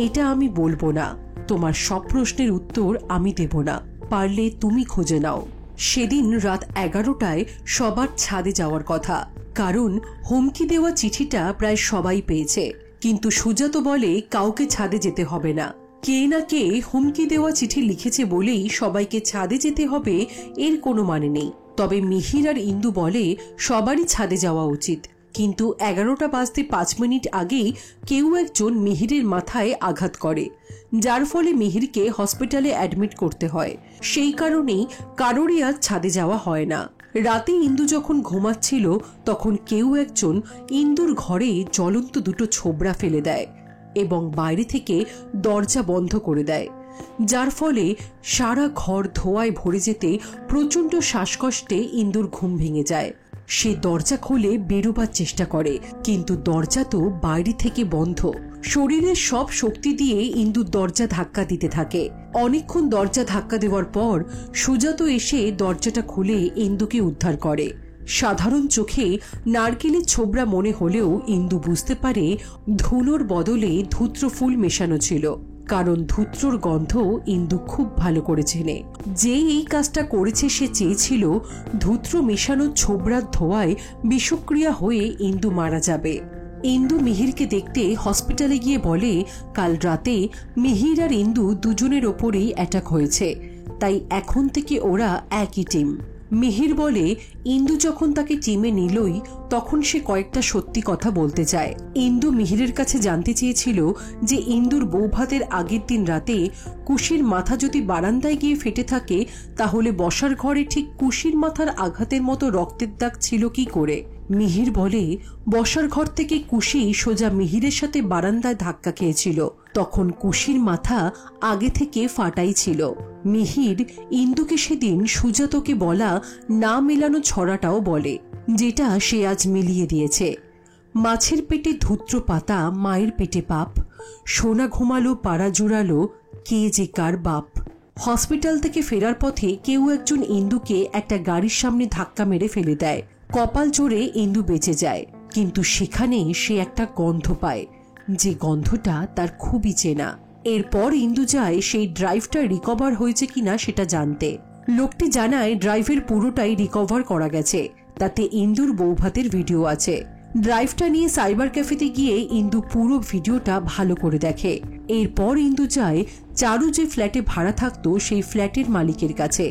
এটা আমি বলবো না, তোমার সব প্রশ্নের উত্তর আমি দেব না, পারলে তুমি খুঁজে নাও। সেদিন রাত 11টায় সবার ছাদে যাওয়ার কথা, কারণ হুমকি দেওয়া চিঠিটা প্রায় সবাই পেয়েছে। কিন্তু সুজাত বলে কাউকে ছাদে যেতে হবে না, কে না কে হুমকি দেওয়া চিঠি লিখেছে বলেই সবাইকে ছাদে যেতে হবে এর কোনো মানে নেই। তবে মিহির আর ইন্দু বলে সবারই ছাদে যাওয়া উচিত, কিন্তু 11টা বাজতে 5 মিনিট আগেই কেউ একজন মিহিরের মাথায় আঘাত করে, যার ফলে মিহিরকে হসপিটালে অ্যাডমিট করতে হয়। সেই কারণেই কারোরই আজ ছাদে যাওয়া হয় না। রাতে ইন্দু যখন ঘুমাচ্ছিল তখন কেউ একজন ইন্দুর ঘরে জ্বলন্ত দুটো ছোবড়া ফেলে দেয় এবং বাইরে থেকে দরজা বন্ধ করে দেয়, যার ফলে সারা ঘর ধোঁয়ায় ভরে যেতে প্রচন্ড শ্বাসকষ্টে ইন্দুর ঘুম ভেঙে যায়। সে দরজা খুলে বেরোবার চেষ্টা করে, কিন্তু দরজা তো বাইরে থেকে বন্ধ। শরীরের সব শক্তি দিয়ে ইন্দু দরজা ধাক্কা দিতে থাকে। অনেকক্ষণ দরজা ধাক্কা দেওয়ার পর সুজাত এসে দরজাটা খুলে ইন্দুকে উদ্ধার করে। সাধারণ চোখে নারকেলের ছোবড়া মনে হলেও ইন্দু বুঝতে পারে ধুনোর বদলে ধূত্র ফুল মেশানো ছিল, কারণ ধূত্রর গন্ধ ইন্দু খুব ভালো করে চেনে। যে এই কাজটা করেছে সে চেয়েছিল ধূত্র মেশানো ছোবড়ার ধোঁয়ায় বিষক্রিয়া হয়ে ইন্দু মারা যাবে। ইন্দু মিহিরকে দেখতে হসপিটালে গিয়ে বলে কাল রাতে মিহির আর ইন্দু দুজনের ওপরেই অ্যাটাক হয়েছে, তাই এখন থেকে ওরা একই টিম। মিহির বলে ইন্দু যখন তাকে টিমে নিলই তখন সে কয়েকটা সত্যি কথা বলতে চায়। ইন্দু মিহিরের কাছে জানতে চেয়েছিল যে ইন্দুর বৌভাতের আগের দিন রাতে কুশির মাথা যদি বারান্দায় গিয়ে ফেটে থাকে তাহলে বসার ঘরে ঠিক কুশির মাথার আঘাতের মতো রক্তের দাগ ছিল কি করে। মিহির বলে বসার ঘর থেকে কুশি সোজা মিহিরের সাথে বারান্দায় ধাক্কা খেয়েছিল, তখন কুশির মাথা আগে থেকে ফাটাই ছিল। মিহির ইন্দুকে সেদিন সুজাতকে বলা না মেলানো ছড়াটাও বলে, যেটা সে আজ মিলিয়ে দিয়েছে। মাছের পেটে ধূত্র পাতা মায়ের পেটে পাপ, সোনা ঘুমালো পাড়া জুড়ালো কে যে কার বাপ। হসপিটাল থেকে ফেরার পথে কেউ একজন ইন্দুকে একটা গাড়ির সামনে ধাক্কা মেরে ফেলে দেয়। কপাল জোরে ইন্দু বেঁচে যায়, কিন্তু সেখানে সে একটা গন্ধ পায়, যে গন্ধটা তার খুবই চেনা। এরপর ইন্দু যায় সেই ড্রাইভটা রিকভার হয়েছে কিনা সেটা জানতে। লোকটি জানায় ড্রাইভের পুরোটাই রিকভার করা গেছে, তাতে ইন্দুর বৌভাতের ভিডিও আছে। ড্রাইভটা নিয়ে সাইবার ক্যাফেতে গিয়ে ইন্দু পুরো ভিডিওটা ভালো করে দেখে। এরপর ইন্দু যায় চারু যে ফ্ল্যাটে ভাড়া থাকতো সেই ফ্ল্যাটের মালিকের কাছে।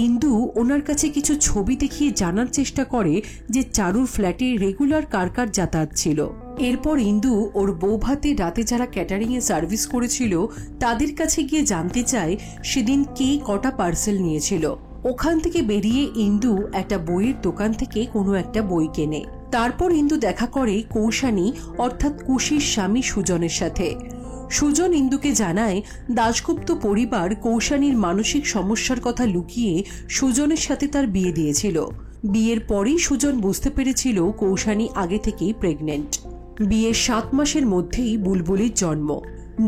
ইন্দু ওনার কাছে কিছু ছবি দেখিয়ে জানার চেষ্টা করে যে চারুর ফ্ল্যাটে রেগুলার কার কার যাতায়াত ছিল। এরপর ইন্দু ওর বৌভাতে রাতে যারা ক্যাটারিং এ সার্ভিস করেছিল তাদের কাছে গিয়ে জানতে চায় সেদিন কে কটা পার্সেল নিয়েছিল। ওখান থেকে বেরিয়ে ইন্দু একটা বইয়ের দোকান থেকে কোনো একটা বই কেনে। তারপর ইন্দু দেখা করে কৌশানী অর্থাৎ কুশির স্বামী সুজনের সাথে। সুজন ইন্দুকে জানায় দাশগুপ্ত পরিবার কৌশানীর মানসিক সমস্যার কথা লুকিয়ে সুজনের সাথে তার বিয়ে দিয়েছিল। বিয়ের পরেই সুজন বুঝতে পেরেছিল কৌশানী আগে থেকেই প্রেগনেন্ট। বিয়ের 7 মাসের মধ্যেই বুলবুলির জন্ম,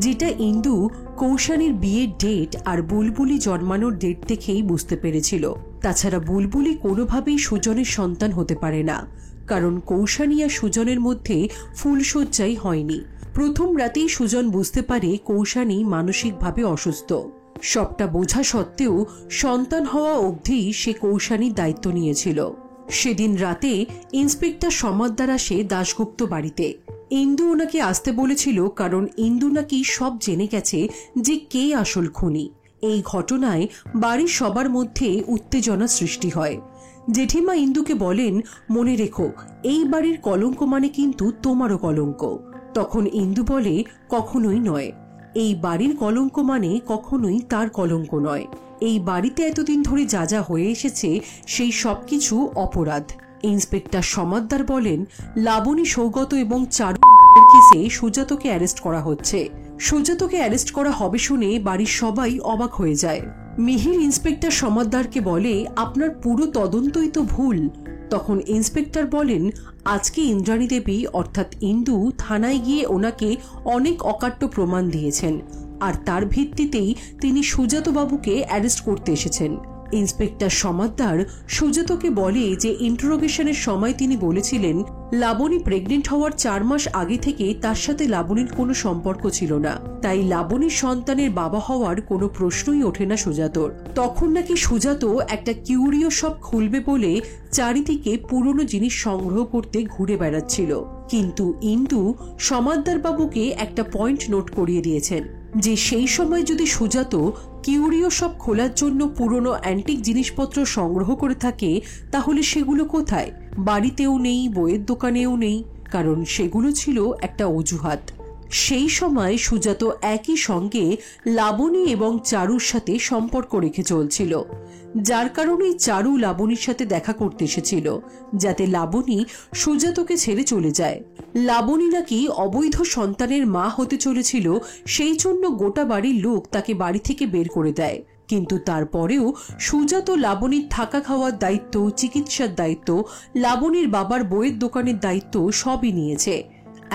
যেটা ইন্দু কৌশানীর বিয়ের ডেট আর বুলবুলি জন্মানোর ডেট দেখেই বুঝতে পেরেছিল। তাছাড়া বুলবুলি কোনোভাবেই সুজনের সন্তান হতে পারে না, কারণ কৌশানী আর সুজনের মধ্যে ফুলশয্যাই হয়নি। প্রথম রাতেই সুজন বুঝতে পারে কৌশানী মানসিকভাবে অসুস্থ। সবটা বোঝা সত্ত্বেও সন্তান হওয়া অবধি সে কৌশানীর দায়িত্ব নিয়েছিল। সেদিন রাতে ইন্সপেক্টর সমাদ্দার আসে দাশগুপ্ত বাড়িতে। ইন্দু ওনাকে আসতে বলেছিল কারণ ইন্দু নাকি সব জেনে গেছে যে কে আসল খুনি। এই ঘটনায় বাড়ির সবার মধ্যে উত্তেজনা সৃষ্টি হয়। জেঠিমা ইন্দুকে বলেন, মনে রেখো এই বাড়ির কলঙ্ক মানে কিন্তু তোমারও কলঙ্ক। তখন ইন্দু বলে, কখনোই নয়, এই বাড়ির কলঙ্ক মানে কখনোই তার কলঙ্ক নয়। এই বাড়িতে এতদিন ধরে যা যা হয়ে এসেছে সেই সবকিছু অপরাধ। ইন্সপেক্টর সমাদ্দার বলেন, লাবণী, সৌগত এবং চারু কেসে সুজাতকে অ্যারেস্ট করা হচ্ছে। সুজাতকে অ্যারেস্ট করা হবে শুনে বাড়ির সবাই অবাক হয়ে যায়। মিহির ইন্সপেক্টর সমাদ্দারকে বলে, আপনার পুরো তদন্তই তো ভুল। তখন ইন্সপেক্টর বলেন, আজকে ইন্দ্রাণী দেবী অর্থাৎ ইন্দু থানায় গিয়ে ওনাকে অনেক অকাট্য প্রমাণ দিয়েছেন, আর তার ভিত্তিতেই তিনি সুজাত বাবুকে অ্যারেস্ট করতে এসেছেন। ইন্সপেক্টর সমাদ্দার সুজাতকে বলে যে ইন্টারোগেশনের সময় তিনি বলেছিলেন লাবণী প্রেগনেন্ট হওয়ার 4 মাস আগে থেকে তার সাথে লাবণীর কোনো সম্পর্ক ছিল না, তাই লাবণীর সন্তানের বাবা হওয়ার কোনো প্রশ্নই ওঠে না সুজাতর। তখন নাকি সুজাত একটা কিউরিও শপ খুলবে বলে চারিদিকে পুরনো জিনিস সংগ্রহ করতে ঘুরে বেড়াচ্ছিল। কিন্তু ইন্দু সমাদ্দার বাবুকে একটা পয়েন্ট নোট করিয়ে দিয়েছেন যে সেই সময় যদি সুজাত কিউরিও শপ খোলার জন্য পুরনো অ্যান্টিক জিনিসপত্র সংগ্রহ করে থাকে তাহলে সেগুলো কোথায়? বাড়িতেও নেই, বইয়ের দোকানেও নেই, কারণ সেগুলো ছিল একটা অজুহাত। সেই সময় সুজাত একই সঙ্গে লাবণী এবং চারুর সাথে সম্পর্ক রেখে চলছিল, যার কারণেই চারু লাবণীর সাথে দেখা করতে এসেছিল যাতে লাবণী সুজাতকে ছেড়ে চলে যায়। লাবণী নাকি অবৈধ সন্তানের মা হতে চলেছিল, সেই জন্য গোটা বাড়ির লোক তাকে বাড়ি থেকে বের করে দেয়। কিন্তু তারপরেও সুজাত লাবণীর থাকা খাওয়ার দায়িত্ব, চিকিৎসার দায়িত্ব, লাবণীর বাবার বইয়ের দোকানের দায়িত্ব সবই নিয়েছে।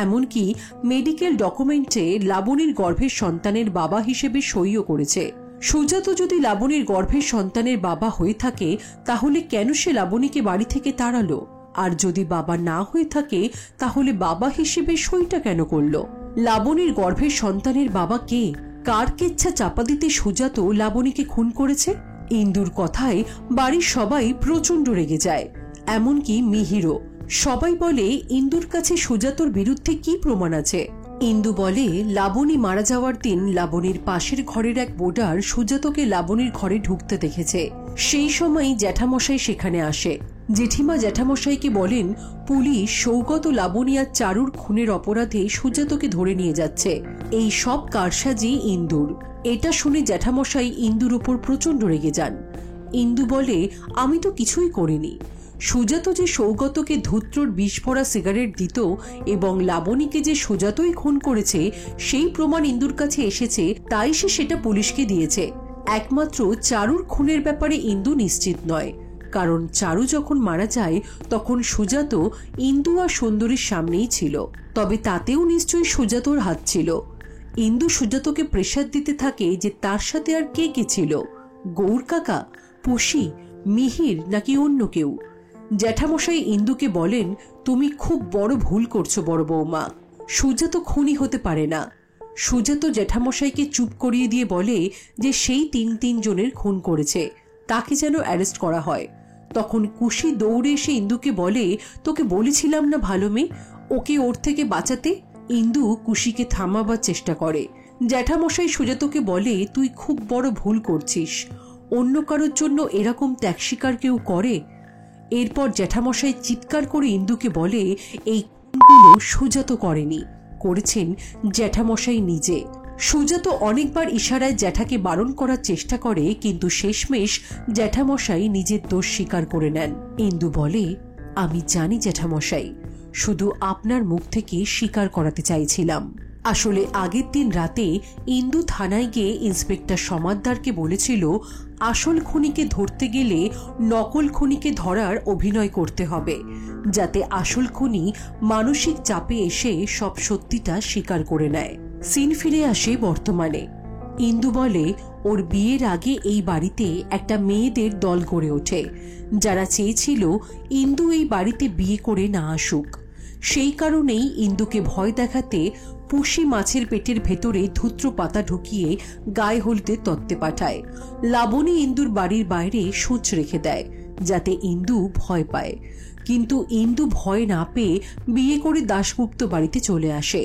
এমনকি মেডিকেল ডকুমেন্টে লাবণীর গর্ভের সন্তানের বাবা হিসেবে সইও করেছে। সুজাত যদি লাবণীর গর্ভের সন্তানের বাবা হয়ে থাকে তাহলে কেন সে লাবণীকে বাড়ি থেকে তাড়ালো? আর যদি বাবা না হয়ে থাকে তাহলে বাবা হিসেবে সইটা কেন করলো? লাবণীর গর্ভের সন্তানের বাবা কে? কার কেচ্ছা চাপা দিতে সুজাত লাবণীকে খুন করেছে? ইন্দুর কথায় বাড়ির সবাই প্রচন্ড রেগে যায়, এমনকি মিহিরও। সবাই বলে, ইন্দুর কাছে সুজাতর বিরুদ্ধে কি প্রমাণ আছে? ইন্দু বলে লাবণী মারা যাওয়ার দিন লাবণীর পাশের ঘরের এক বোর্ডার সুজাতকে লাবণীর ঘরে ঢুকতে দেখেছে। সেই সময় জ্যাঠামশাই সেখানে আসে। জেঠিমা জ্যাঠামশাইকে বলেন পুলিশ সৌগত, লাবণী আর চারুর খুনের অপরাধে সুজাতকে ধরে নিয়ে যাচ্ছে। এই সব কারসাজি ইন্দুর। এটা শুনে জ্যাঠামশাই ইন্দুর উপর প্রচন্ড রেগে যান। ইন্দু বলে আমি তো কিছুই করিনি। সুজাত যে সৌগতকে ধূত্রর বিষ ভরা সিগারেট দিত এবং লাবণীকে যে সুজাতই খুন করেছে সেই প্রমাণ ইন্দুর কাছে এসেছে, তাই সে সেটা পুলিশকে দিয়েছে। একমাত্র চারুর খুনের ব্যাপারে ইন্দু নিশ্চিত নয়, কারণ চারু যখন মারা যায় তখন সুজাত ইন্দু আর সুন্দরীর সামনেই ছিল। তবে তাতেও নিশ্চয়ই সুজাতর হাত ছিল। ইন্দু সুজাতকে প্রেসার দিতে থাকে যে তার সাথে আর কে কে ছিল, গৌর কাকা, পুষি, মিহির নাকি অন্য কেউ। জ্যাঠামশাই ইন্দুকে বলেন তুমি খুব বড় ভুল করছো বড় বৌমা, সুজাত খুনি হতে পারে না। সুজাত জ্যাঠামশাইকে চুপ করিয়ে দিয়ে বলে যে সেই তিন জনের খুন করেছে, তাকে যেন অ্যারেস্ট করা হয়। তখন কুশি দৌড়ে এসে ইন্দুকে বলে তোকে বলেছিলাম না ভালো মেয়ে, ওকে ওর থেকে বাঁচাতে। ইন্দু কুশিকে থামাবার চেষ্টা করে। জ্যাঠামশাই সুজাতকে বলে তুই খুব বড় ভুল করছিস, অন্য কারোর জন্য এরকম ত্যাগ স্বীকার কেউ করে? এরপর জ্যাঠামশাই চিৎকার করে ইন্দুকে বলে এই খুনগুলো সুজাত করেনি, করেছেন জ্যাঠামশাই নিজে। সুজাত অনেকবার ইশারায় জ্যাঠাকে বারণ করার চেষ্টা করে, কিন্তু শেষমেশ জ্যাঠামশাই নিজের দোষ স্বীকার করে নেন। ইন্দু বলে আমি জানি জ্যাঠামশাই, শুধু আপনার মুখ থেকে স্বীকার করাতে চাইছিলাম। আসলে আগের দিন রাতে ইন্দু থানায় গিয়ে ইন্সপেক্টর সমাদ্দারকে বলেছিল আসল খুনিকে ধরতে গেলে নকল খুনিকে ধরার অভিনয় করতে হবে, যাতে আসল খুনি মানসিক চাপে এসে সব সত্যিটা স্বীকার করে নেয়। সিন ফিরে আসে বর্তমানে। ইন্দু বলে ওর বিয়ের আগে এই বাড়িতে একটা মেয়েদের দল গড়ে ওঠে, যারা চেয়েছিল ইন্দু এই বাড়িতে বিয়ে করে না আসুক। সেই কারণেই ইন্দুকে ভয় দেখাতে পুষি মাছের পেটের ভেতরে ধূত্র পাতা ঢুকিয়ে গায়ে হলুদের তত্ত্বে পাঠায়। লাবণী ইন্দুর বাড়ির বাইরে সূচ রেখে দেয় যাতে ইন্দু ভয় পায়, কিন্তু ইন্দু ভয় না পেয়ে বিয়ে করে দাশগুপ্ত বাড়িতে চলে আসে।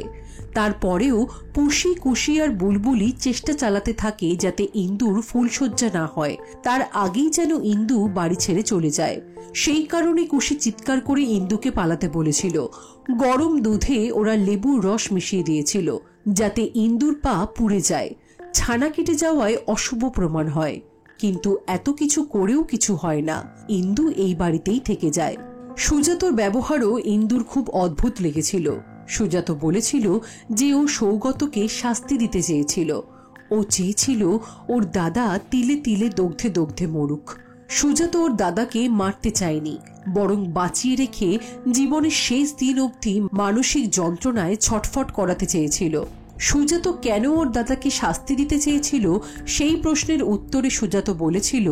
তারপরেও পুষি, কুশি আর বুলবুলি চেষ্টা চালাতে থাকে যাতে ইন্দুর ফুলশয্যা না হয়, তার আগেই যেন ইন্দু বাড়ি ছেড়ে চলে যায়। সেই কারণে কুশি চিৎকার করে ইন্দুকে পালাতে বলেছিল। গরম দুধে ওরা লেবুর রস মিশিয়ে দিয়েছিল যাতে ইন্দুর পা পুড়ে যায়, ছানা কেটে যাওয়ায় অশুভ প্রমাণ হয়। কিন্তু এত কিছু করেও কিছু হয় না, ইন্দু এই বাড়িতেই থেকে যায়। সুজাতর ব্যবহারও ইন্দুর খুব অদ্ভুত লেগেছিল। সুজাত বলেছিল যে ও সৌগতকে শাস্তি দিতে চেয়েছিল, ও চেয়েছিল ওর দাদা তিলে তিলে দগ্ধে দগ্ধে মরুক। সুজাত ওর দাদাকে মারতে চায়নি, বরং বাঁচিয়ে রেখে জীবনের শেষ দিন অবধি মানসিক যন্ত্রণায় ছটফট করাতে চেয়েছিল। সুজাত কেন ওর দাদাকে শাস্তি দিতে চেয়েছিল সেই প্রশ্নের উত্তরে সুজাত বলেছিল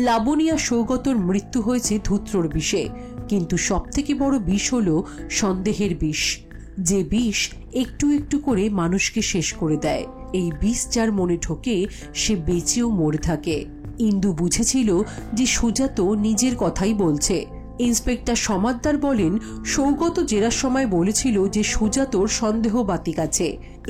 লাবণী আর সৌগতর মৃত্যু হয়েছে ধূত্রর বিষে, কিন্তু সবথেকে বড় বিষ হল সন্দেহের বিষ, যে বিষ একটু একটু করে মানুষকে শেষ করে দেয়। এই বিষ যার মনে ঢোকে সে বেঁচেও মরে থাকে। ইন্দু বুঝেছিল যে সুজাত নিজের কথাই বলছে। ইন্সপেক্টর সমাদ্দার বলেন সৌগত জেরার সময় বলেছিল যে সুজাতর সন্দেহ বাতিক আছে।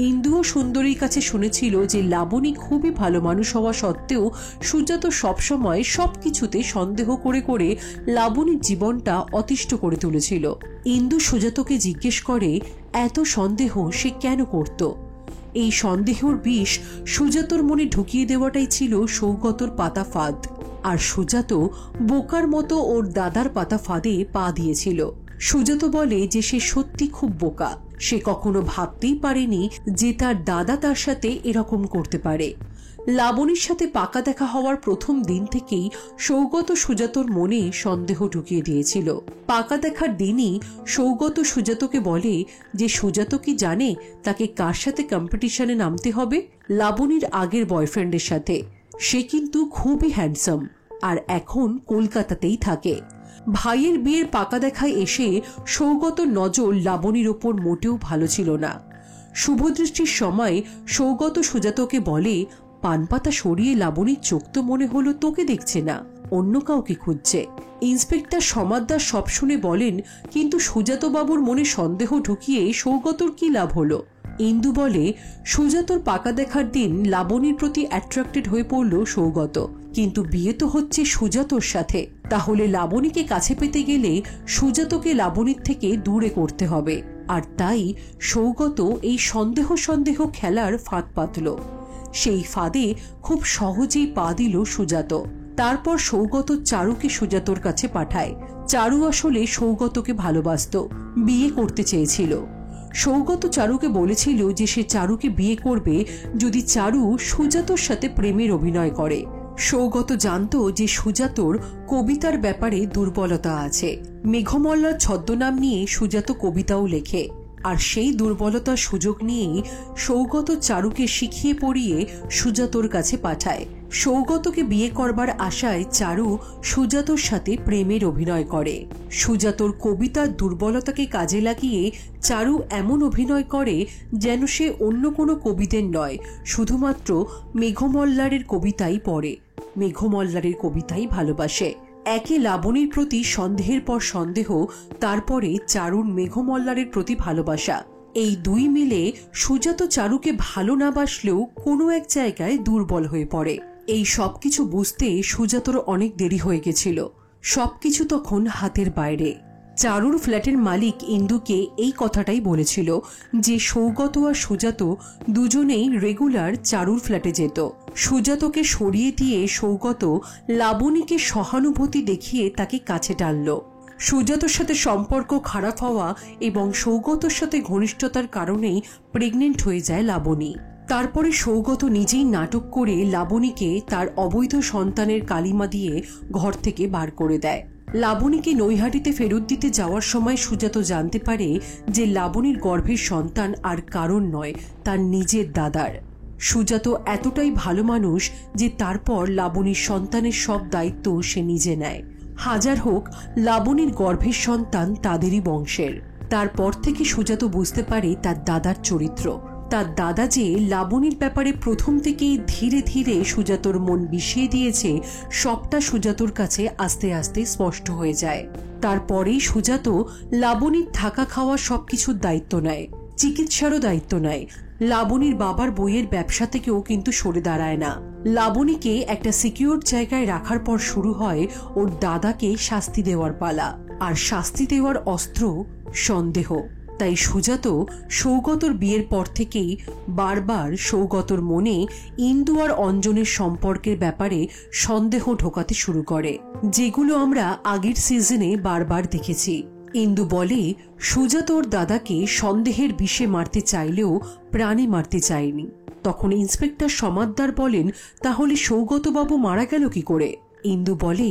ইন্দুও সুন্দরীর কাছে শুনেছিল যে লাবণী খুবই ভালো মানুষ হওয়া সত্ত্বেও সুজাত সবসময় সবকিছুতে সন্দেহ করে করে লাবণীর জীবনটা অতিষ্ঠ করে তুলেছিল। ইন্দু সুজাতকে জিজ্ঞেস করে এত সন্দেহ সে কেন করত। এই সন্দেহর বিষ সুজাতর মনে ঢুকিয়ে দেওয়াটাই ছিল সৌগতর পাতা ফাঁদ, আর সুজাত বোকার মতো ওর দাদার পাতা ফাঁদে পা দিয়েছিল। সুজাত বলে যে সে সত্যি খুব বোকা, সে কখনো ভাবতেই পারেনি যে তার দাদা তার সাথে এরকম করতে পারে। লাবণীর সাথে পাকা দেখা হওয়ার প্রথম দিন থেকেই সৌগত সুজাতর মনে সন্দেহ ঢুকিয়ে দিয়েছিল। পাকা দেখার দিনই সৌগত সুজাতকে বলে যে সুজাত কি জানে তাকে কার সাথে কম্পিটিশনে নামতে হবে, লাবণীর আগের বয়ফ্রেন্ডের সাথে। সে কিন্তু খুবই হ্যান্ডসাম আর এখন কলকাতাতেই থাকে। ভাইয়ের বিয়ের পাকা দেখায় এসে সৌগতর নজর লাবণীর ওপর মোটেও ভালো ছিল না। শুভদৃষ্টির সময় সৌগত সুজাতকে বলে পানপাতা সরিয়ে লাবণীর চোখ তো মনে হলো তোকে দেখছে না, অন্য কাউকে খুঁজছে। ইন্সপেক্টর সমাদ্দার সব শুনে বলেন কিন্তু সুজাত বাবুর মনে সন্দেহ ঢুকিয়ে সৌগতর কি লাভ হলো? ইন্দু বলে, সুজাতর পাকা দেখার দিন লাবণীর প্রতি অ্যাট্রাক্টেড হয়ে পড়ল সৌগত, কিন্তু বিয়ে তো হচ্ছে সুজাতর সাথে, তাহলে লাবণীকে কাছে পেতে গেলে সুজাতকে লাবণীর থেকে দূরে করতে হবে। আর তাই সৌগত এই সন্দেহ খেলার ফাঁদ পাতল। সেই ফাঁদে খুব সহজেই পা দিল সুজাত। তারপর সৌগত চারুকে সুজাতর কাছে পাঠায়। চারু আসলে সৌগতকে ভালোবাসত, বিয়ে করতে চেয়েছিল। সৌগত চারুকে বলেছিল যে সে চারুকে বিয়ে করবে যদি চারু সুজাতর সাথে প্রেমের অভিনয় করে। সৌগত জানত যে সুজাতর কবিতার ব্যাপারে দুর্বলতা আছে। মেঘমল্লার ছদ্মনাম নিয়ে সুজাত কবিতাও লেখে, আর সেই দুর্বলতার সুযোগ নিয়েই সৌগত চারুকে শিখিয়ে পড়িয়ে সুজাতর কাছে পাঠায়। সৌগতকে বিয়ে করবার আশায় চারু সুজাতর সাথে প্রেমের অভিনয় করে। সুজাতর কবিতার দুর্বলতাকে কাজে লাগিয়ে চারু এমন অভিনয় করে যেন সে অন্য কোনো কবিদের নয়, শুধুমাত্র মেঘমল্লারের কবিতাই পড়ে, মেঘমল্লারের কবিতাই ভালোবাসে। একে লাবণীর প্রতি সন্দেহের পর সন্দেহ, তারপরে চারুর মেঘমল্লারের প্রতি ভালোবাসা, এই দুই মিলে সুজাত চারুকে ভালো না বাসলেও কোনো এক জায়গায় দুর্বল হয়ে পড়ে। এই সবকিছু বুঝতে সুজাতর অনেক দেরি হয়ে গেছিল। সবকিছু তখন হাতের বাইরে। চারুর ফ্ল্যাটের মালিক ইন্দুকে এই কথাটাই বলেছিল যে সৌগত আর সুজাত দুজনেই রেগুলার চারুর ফ্ল্যাটে যেত। সুজাতকে সরিয়ে দিয়ে সৌগত লাবণীকে সহানুভূতি দেখিয়ে তাকে কাছে টানল। সুজাতর সাথে সম্পর্ক খারাপ হওয়া এবং সৌগতর সাথে ঘনিষ্ঠতার কারণেই প্রেগনেন্ট হয়ে যায় লাবণী। তারপরে সৌগত নিজেই নাটক করে লাবণীকে তার অবৈধ সন্তানের কালিমা দিয়ে ঘর থেকে বার করে দেয়। লাবণীকে নৈহাটিতে ফেরত দিতে যাওয়ার সময় সুজাত জানতে পারে যে লাবণীর গর্ভের সন্তান আর কারণ নয়, তার নিজের দাদার। সুজাত এতটাই ভালো মানুষ যে তারপর লাবণীর সন্তানের সব দায়িত্ব সে নিজে নেয়। হাজার হোক লাবণীর গর্ভের সন্তান তাদেরই বংশের। তারপর থেকে সুজাত বুঝতে পারে তার দাদার চরিত্র। তার দাদা যে লাবণীর ব্যাপারে প্রথম থেকেই ধীরে ধীরে সুজাতর মন বিষিয়ে দিয়েছে, সবটা সুজাতর কাছে আস্তে আস্তে স্পষ্ট হয়ে যায়। তারপরেই সুজাত লাবণীর থাকা খাওয়া সবকিছুর দায়িত্ব নেয়, চিকিৎসারও দায়িত্ব নেয়। লাবণীর বাবার বইয়ের ব্যবসা থেকেও কিন্তু সরে দাঁড়ায় না। লাবণীকে একটা সিকিউর জায়গায় রাখার পর শুরু হয় ওর দাদাকে শাস্তি দেওয়ার পালা। আর শাস্তি দেওয়ার অস্ত্র সন্দেহ। তাই সুজাত সৌগতর বিয়ের পর থেকেই বারবার সৌগতর মনে ইন্দু আর অঞ্জনের সম্পর্কের ব্যাপারে সন্দেহ ঢোকাতে শুরু করে, যেগুলো আমরা আগের সিজনে বারবার দেখেছি। ইন্দু বলে সুজাত ওর দাদাকে সন্দেহের বিষে মারতে চাইলেও প্রাণে মারতে চায়নি। তখন ইন্সপেক্টর সমাদ্দার বলেন, তাহলে সৌগতবাবু মারা গেল কি করে? ইন্দু বলে,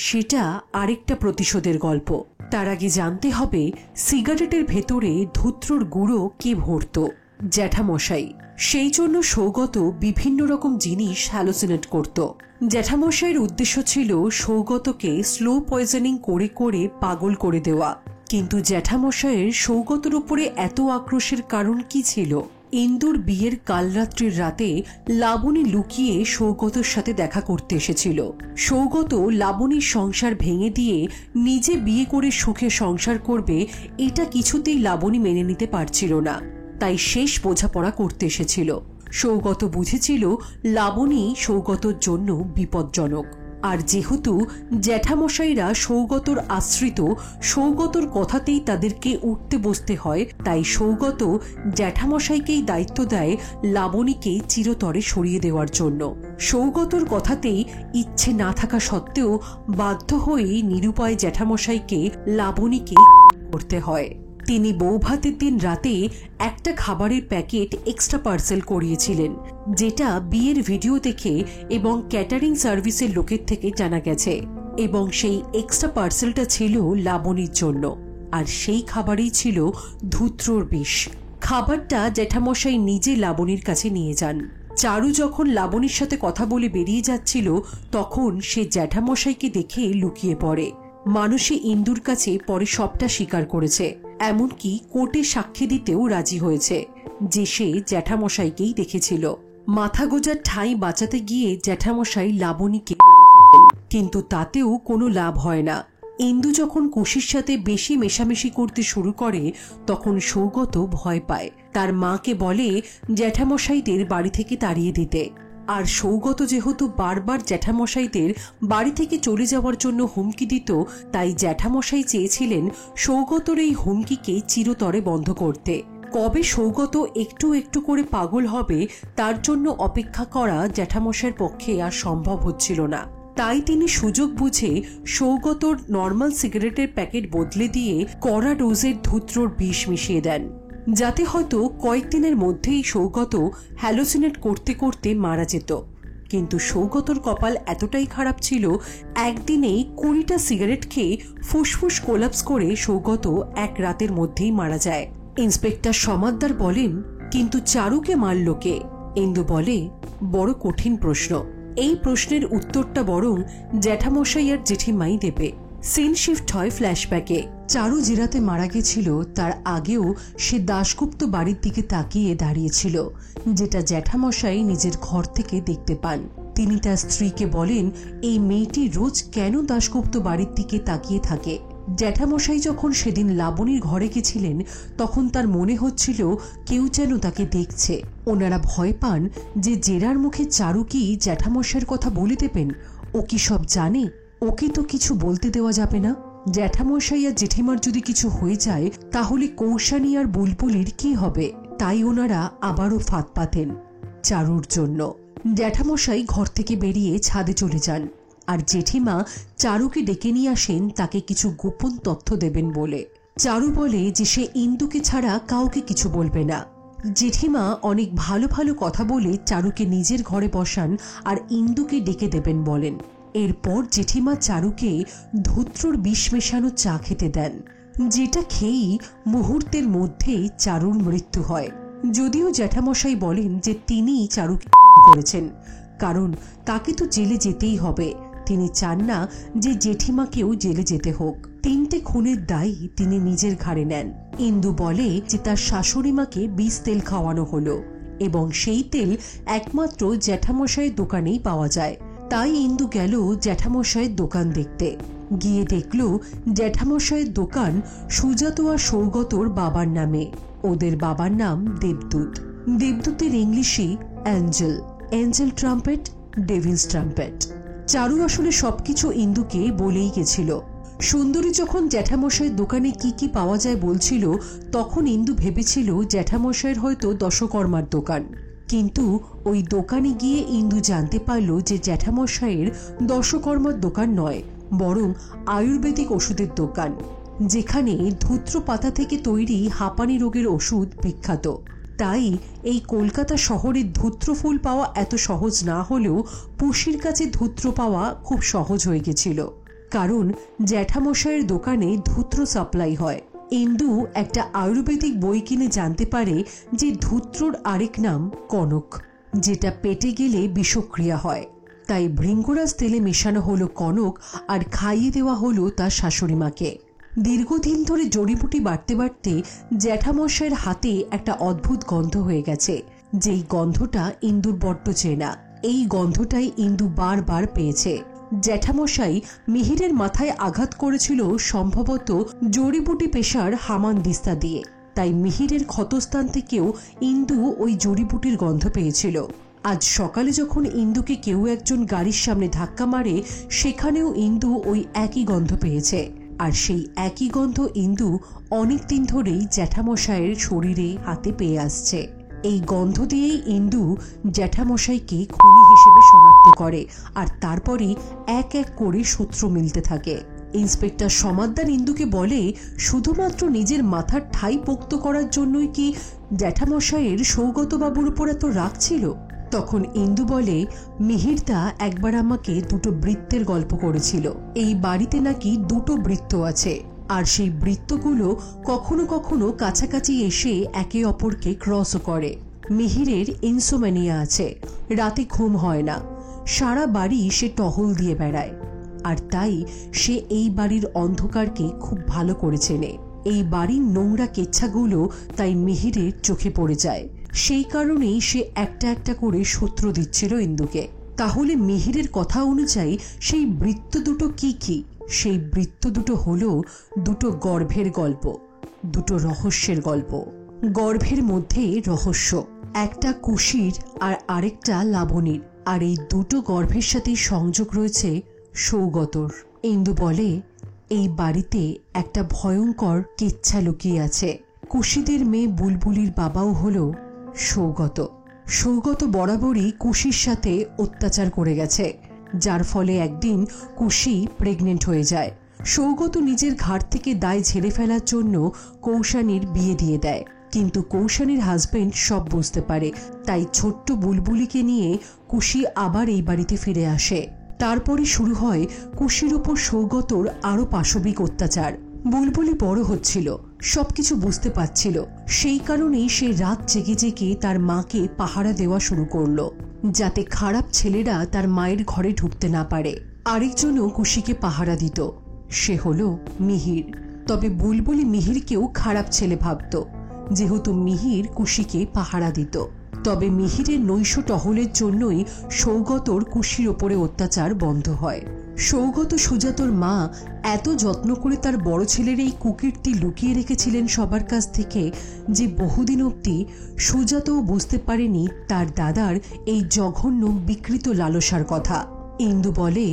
সেটা আরেকটা প্রতিশোধের গল্প। তার আগে জানতে হবে সিগারেটের ভেতরে ধূত্রর গুঁড়ো কে ভরত? জ্যাঠামশাই। সেই জন্য সৌগত বিভিন্ন রকম জিনিস হ্যালোসিনেট করত। জ্যাঠামশাইয়ের উদ্দেশ্য ছিল সৌগতকে স্লো পয়জনিং করে করে পাগল করে দেওয়া। কিন্তু জ্যাঠামশাইয়ের সৌগতর উপরে এত আক্রোশের কারণ কি ছিল? ইন্দুর বিয়ের কাল রাত্রির রাতে লাবণী লুকিয়ে সৌগতর সাথে দেখা করতে এসেছিল। সৌগত লাবণীর সংসার ভেঙে দিয়ে নিজে বিয়ে করে সুখে সংসার করবে, এটা কিছুতেই লাবণী মেনে নিতে পারছিল না। তাই শেষ বোঝাপড়া করতে এসেছিল। সৌগত বুঝেছিল লাবণী সৌগতর জন্য বিপজ্জনক। আর যেহেতু জ্যাঠামশাইরা সৌগতর আশ্রিত, সৌগতর কথাতেই তাদেরকে উঠতে বসতে হয়, তাই সৌগত জ্যাঠামশাইকেই দায়িত্ব দেয় লাবণীকে চিরতরে সরিয়ে দেওয়ার জন্য। সৌগতর কথাতেই ইচ্ছে না থাকা সত্ত্বেও বাধ্য হয়েই নিরুপায় জ্যাঠামশাইকে লাবণীকে করতে হয়। তিনি বৌভাতের দিন রাতে একটা খাবারের প্যাকেট এক্সট্রা পার্সেল করিয়েছিলেন, যেটা বিয়ের ভিডিও দেখে এবং ক্যাটারিং সার্ভিসের লোকের থেকে জানা গেছে। এবং সেই এক্সট্রা পার্সেলটা ছিল লাবণীর জন্য, আর সেই খাবারই ছিল ধূত্রর বিষ। খাবারটা জ্যাঠামশাই নিজে লাবণীর কাছে নিয়ে যান। চারু যখন লাবণীর সাথে কথা বলে বেরিয়ে যাচ্ছিল, তখন সে জ্যাঠামশাইকে দেখে লুকিয়ে পড়ে। মানুষে ইন্দুর কাছে পরে সবটা স্বীকার করেছে, এমনকি কোর্টে সাক্ষী দিতেও রাজি হয়েছে যে সে জ্যাঠামশাইকেই দেখেছিল। মাথা গোজার ঠাঁই বাঁচাতে গিয়ে জ্যাঠামশাই লাবণীকে মেরে ফেলেন, কিন্তু তাতেও কোনো লাভ হয় না। ইন্দু যখন কুশির সাথে বেশি মেশামেশি করতে শুরু করে তখন সৌগত ভয় পায়। তার মাকে বলে জ্যাঠামশাইদের বাড়ি থেকে তাড়িয়ে দিতে। আর সৌগত যেহেতু বারবার জ্যাঠামশাইদের বাড়ি থেকে চলে যাওয়ার জন্য হুমকি দিত, তাই জ্যাঠামশাই চেয়েছিলেন সৌগতর এই হুমকিকে চিরতরে বন্ধ করতে। কবে সৌগত একটু একটু করে পাগল হবে তার জন্য অপেক্ষা করা জ্যাঠামশাইয়ের পক্ষে আর সম্ভব হচ্ছিল না। তাই তিনি সুযোগ বুঝে সৌগতর নর্মাল সিগারেটের প্যাকেট বদলে দিয়ে কড়া ডোজের ধূত্রর বিষ মিশিয়ে দেন, যাতে হয়তো কয়েকদিনের মধ্যেই সৌগত হ্যালোসিনেট করতে করতে মারা যেত। কিন্তু সৌগতর কপাল এতটাই খারাপ ছিল, একদিনেই 20টা সিগারেট খেয়ে ফুসফুস কোলাপস করে সৌগত এক রাতের মধ্যেই মারা যায়। ইন্সপেক্টর সমাদ্দার বলেন, কিন্তু চারুকে মারল কে? ইন্দু বলে, বড় কঠিন প্রশ্ন। এই প্রশ্নের উত্তরটা বরং জ্যাঠামশাই আর জেঠিমাই দেবে। সিন শিফট হয় ফ্ল্যাশব্যাকে। চারু যে রাতে মারা গেছিল তার আগেও সে দাশগুপ্ত বাড়ির দিকে তাকিয়ে দাঁড়িয়েছিল, যেটা জ্যাঠামশাই নিজের ঘর থেকে দেখতে পান। তিনি তার স্ত্রীকে বলেন, এই মেয়েটি রোজ কেন দাশগুপ্ত বাড়ির দিকে তাকিয়ে থাকে? জ্যাঠামশাই যখন সেদিন লাবণীর ঘরে গেছিলেন তখন তার মনে হচ্ছিল কেউ যেন তাকে দেখছে। ওনারা ভয় পান যে জেরার মুখে চারু কি জ্যাঠামশাইয়ের কথা বলে দেবেন। ও কি সব জানে? ওকে তো কিছু বলতে দেওয়া যাবে না। জ্যাঠামশাই আর জেঠিমার যদি কিছু হয়ে যায় তাহলে কৌশানী আর বুলবুলির কি হবে? তাই ওনারা আবারও ফাঁদ পাতেন চারুর জন্য। জ্যাঠামশাই ঘর থেকে বেরিয়ে ছাদে চলে যান, আর জেঠিমা চারুকে ডেকে নিয়ে আসেন তাকে কিছু গোপন তথ্য দেবেন বলে। চারু বলে যে সে ইন্দুকে ছাড়া কাউকে কিছু বলবে না। জেঠিমা অনেক ভালো ভালো কথা বলে চারুকে নিজের ঘরে বসান আর ইন্দুকে ডেকে দেবেন বলেন। এরপর জেঠিমা চারুকে ধূত্রর বিষ মেশানো চা খেতে দেন, যেটা খেয়েই মুহূর্তের মধ্যেই চারুর মৃত্যু হয়। যদিও জ্যাঠামশাই বলেন যে তিনিই চারুকে করেছেন, কারণ তাকে তো জেলে যেতেই হবে। তিনি চান না যে জেঠিমাকেও জেলে যেতে হোক। 3টে খুনের দায় তিনি নিজের ঘাড়ে নেন। ইন্দু বলে যে তার শাশুড়িমাকে বিষ তেল খাওয়ানো হলো এবং সেই তেল একমাত্র জ্যাঠামশাইয়ের দোকানেই পাওয়া যায়। তাই ইন্দু গেল জ্যাঠামশাইয়ের দোকান দেখতে। গিয়ে দেখল জ্যাঠামশাইয়ের দোকান সুজাত আর সৌগতর বাবার নামে। ওদের বাবার নাম দেবদূত। দেবদূতের ইংলিশে angel. Angel trumpet, devil's trumpet. Charu আসলে সবকিছু ইন্দুকে বলেই গেছিল। সুন্দরী যখন জ্যাঠামশাইয়ের দোকানে কি কি পাওয়া যায় বলছিল তখন ইন্দু ভেবেছিল জ্যাঠামশাইয়ের হয়তো দশকর্মার দোকান। কিন্তু ওই দোকানে গিয়ে ইন্দু জানতে পারল যে জ্যাঠামশাইয়ের দশকর্মার দোকান নয়, বরং আয়ুর্বেদিক ওষুধের দোকান, যেখানে ধূত্র পাতা থেকে তৈরি হাঁপানি রোগের ওষুধ বিখ্যাত। তাই এই কলকাতা শহরে ধূত্র ফুল পাওয়া এত সহজ না হলেও পুষির কাছে ধূত্র পাওয়া খুব সহজ হয়ে গেছিল, কারণ জ্যাঠামশাইয়ের দোকানে ধূত্র সাপ্লাই হয়। ইন্দু একটা আয়ুর্বেদিক বই কিনে জানতে পারে যে ধূত্রর আরেক নাম কনক, যেটা পেটে গেলে বিষক্রিয়া হয়। তাই ভৃঙ্গরাজ তেলে মেশানো হলো কনক আর খাইয়ে দেওয়া হলো তার শাশুড়িমাকে। দীর্ঘদিন ধরে জড়িবুটি বাড়তে বাড়তে জ্যাঠামশাইয়ের হাতে একটা অদ্ভুত গন্ধ হয়ে গেছে, যেই গন্ধটা ইন্দুর বড্ড চেনা। এই গন্ধটাই ইন্দু বারবার পেয়েছে। জ্যাঠামশাই মিহিরের মাথায় আঘাত করেছিল সম্ভবত জড়িবুটি পেশার হামানদিস্তা দিয়ে, তাই মিহিরের ক্ষতস্থান থেকেও ইন্দু ওই জড়িবুটির গন্ধ পেয়েছিল। আজ সকালে যখন ইন্দুকে কেউ একজন গাড়ির সামনে ধাক্কা মারে সেখানেও ইন্দু ওই একই গন্ধ পেয়েছে। আর সেই একই গন্ধ ইন্দু অনেক দিন ধরেই জ্যাঠামশাইয়ের শরীরে হাতে পেয়ে আসছে। এই গন্ধ দিয়েই ইন্দু জ্যাঠামশাইকে খুনি হিসেবে শনাক্ত করে, আর তারপরই এক এক করে সূত্র মিলতে থাকে। ইন্সপেক্টর সমাদ্দার ইন্দুকে বলে, শুধুমাত্র নিজের মাথার ঠাই পোক্ত করার জন্যই কি জ্যাঠামশাইয়ের সৌগতবাবুর উপর এত রাগ ছিল? তখন ইন্দু বলে, মিহিরদা একবার আমাকে 2টো বৃত্তের গল্প করেছিল। এই বাড়িতে নাকি 2টো বৃত্ত আছে, আর সেই বৃত্তগুলো কখনো কখনো কাছাকাছি এসে একে অপরকে ক্রসও করে। মিহিরের ইনসোম্যানিয়া আছে, রাতে ঘুম হয় না, সারা বাড়ি সে টহল দিয়ে বেড়ায়, আর তাই সে এই বাড়ির অন্ধকারকে খুব ভালো করে চেনে। এই বাড়ির নোংরা কেচ্ছাগুলো তাই মিহিরের চোখে পড়ে যায়। সেই কারণেই সে একটা একটা করে সূত্র দিচ্ছিল ইন্দুকে। তাহলে মিহিরের কথা অনুযায়ী সেই বৃত্ত দুটো কি কি সেই বৃত্ত দুটো হলো দুটো গর্ভের গল্প, দুটো রহস্যের গল্প। গর্ভের মধ্যে রহস্য, একটা কুশির আর আরেকটা লাবণীর, আর এই দুটো গর্ভের সাথে সংযোগ রয়েছে সৌগতর। ইন্দু বলে এই বাড়িতে একটা ভয়ঙ্কর কিচ্ছা লুকিয়ে আছে। কুশিদের মেয়ে বুলবুলির বাবাও হলো সৌগত। সৌগত বরাবরই কুশির সাথে অত্যাচার করে গেছে, যার ফলে একদিন কুশি প্রেগনেন্ট হয়ে যায়। সৌগত নিজের ঘাড় থেকে দায় ঝেড়ে ফেলার জন্য কৌশানীর বিয়ে দিয়ে দেয়, কিন্তু কৌশানীর হাজবেন্ড সব বুঝতে পারে, তাই ছোট্ট বুলবুলিকে নিয়ে কুশি আবার এই বাড়িতে ফিরে আসে। তারপরে শুরু হয় কুশির উপর সৌগতর আরো পাশবিক অত্যাচার। বুলবুলি বড় হচ্ছিল, সবকিছু বুঝতে পারছিল, সেই কারণেই সে রাত জেগে জেগে তার মাকে পাহারা দেওয়া শুরু করলো, যাতে খারাপ ছেলেরা তার মায়ের ঘরে ঢুকতে না পারে। আরেকজনও কুশিকে পাহারা দিত, সে হলো মিহির। তবে বুলবুলি মিহিরকেও খারাপ ছেলে ভাবত, যেহেতু মিহির কুশিকে পাহারা দিত। তবে মিহিরের নৈশ টহলের জন্যই সৌগতর কুশির ওপরে অত্যাচার বন্ধ হয়। সৌগত সুজাতর মা এত যত্ন করে তার বড় ছেলের এই কুকীর্তি লুকিয়ে রেখেছিলেন সবার কাছ থেকে, যে বহুদিন অবধি সুজাতও বুঝতে পারেনি তার দাদার এই জঘন্য বিকৃত লালসার কথা। ইন্দু বলে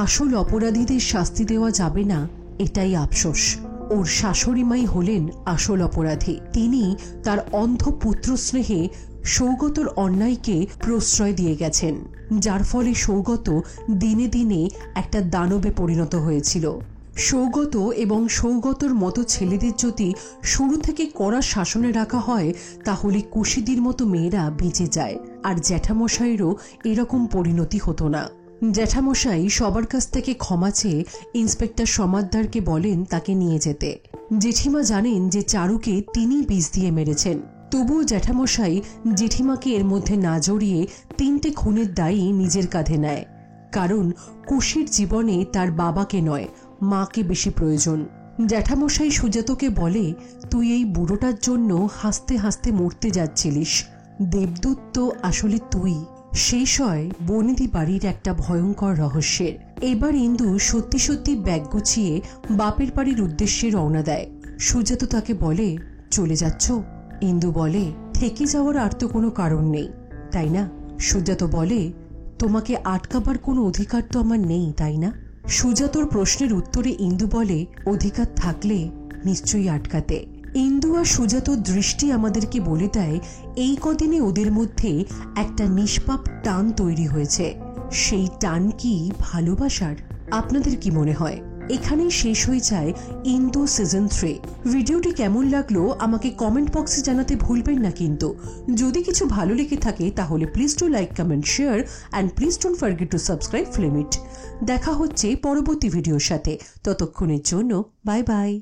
আসল অপরাধীদের শাস্তি দেওয়া যাবে না, এটাই আফসোস। ওর শাশুড়ি মাই হলেন আসল অপরাধী। তিনি তার অন্ধ পুত্র স্নেহে সৌগতর অন্যায়কে প্রশ্রয় দিয়ে গেছেন, যার ফলে সৌগত দিনে দিনে একটা দানবে পরিণত হয়েছিল। সৌগত এবং সৌগতর মতো ছেলেদের যদি শুরু থেকে কড়া শাসনে রাখা হয়, তাহলে কুশিদির মতো মেয়েরা বেঁচে যায়, আর জ্যাঠামশাইয়েরও এরকম পরিণতি হতো না। জ্যাঠামশাই সবার কাছ থেকে ক্ষমা চেয়ে ইন্সপেক্টর সমাদ্দারকে বলেন তাকে নিয়ে যেতে। জেঠিমা জানেন যে চারুকে তিনি বিষ দিয়ে মেরেছেন, তবুও জ্যাঠামশাই জেঠিমাকে এর মধ্যে না জড়িয়ে 3টে খুনের দায়ী নিজের কাঁধে নেয়, কারণ কুশির জীবনে তার বাবাকে নয়, মাকে বেশি প্রয়োজন। জ্যাঠামশাই সুজাতকে বলে তুই এই বুড়োটার জন্য হাসতে হাসতে মরতে যাচ্ছিলিস, দেবদূত তো আসলে তুই। শেষ হয় বনেদি বাড়ির একটা ভয়ঙ্কর রহস্যের। এবার ইন্দু সত্যি সত্যি ব্যাগ গুছিয়ে বাপের বাড়ির উদ্দেশ্যে রওনা দেয়। সুজাত তাকে বলে চলে যাচ্ছ? ইন্দু বলে থেকে যাওয়ার আর তো কোনো কারণ নেই, তাই না? সুজাত বলে তোমাকে আটকাবার কোনো অধিকার তো আমার নেই, তাই না? সুজাতর প্রশ্নের উত্তরে ইন্দু বলে অধিকার থাকলে নিশ্চয়ই আটকাতে। ইন্দু আর সুজাতর দৃষ্টি আমাদেরকে বলে দেয় এই কদিনে ওদের মধ্যে একটা নিষ্পাপ টান তৈরি হয়েছে। সেই টান কি ভালোবাসার? আপনাদের কি মনে হয়? এখানেই শেষ হয়ে যায় ইন্দু সিজন 3। ভিডিওটি কেমন লাগলো আমাকে কমেন্ট বক্সে জানাতে ভুলবেন না, কিন্তু যদি কিছু ভালো লেগে থাকে তাহলে please do like, comment, share and please don't forget to subscribe film ইট। দেখা হচ্ছে পরবর্তী ভিডিওর সাথে, ততক্ষণের জন্য বাই বাই।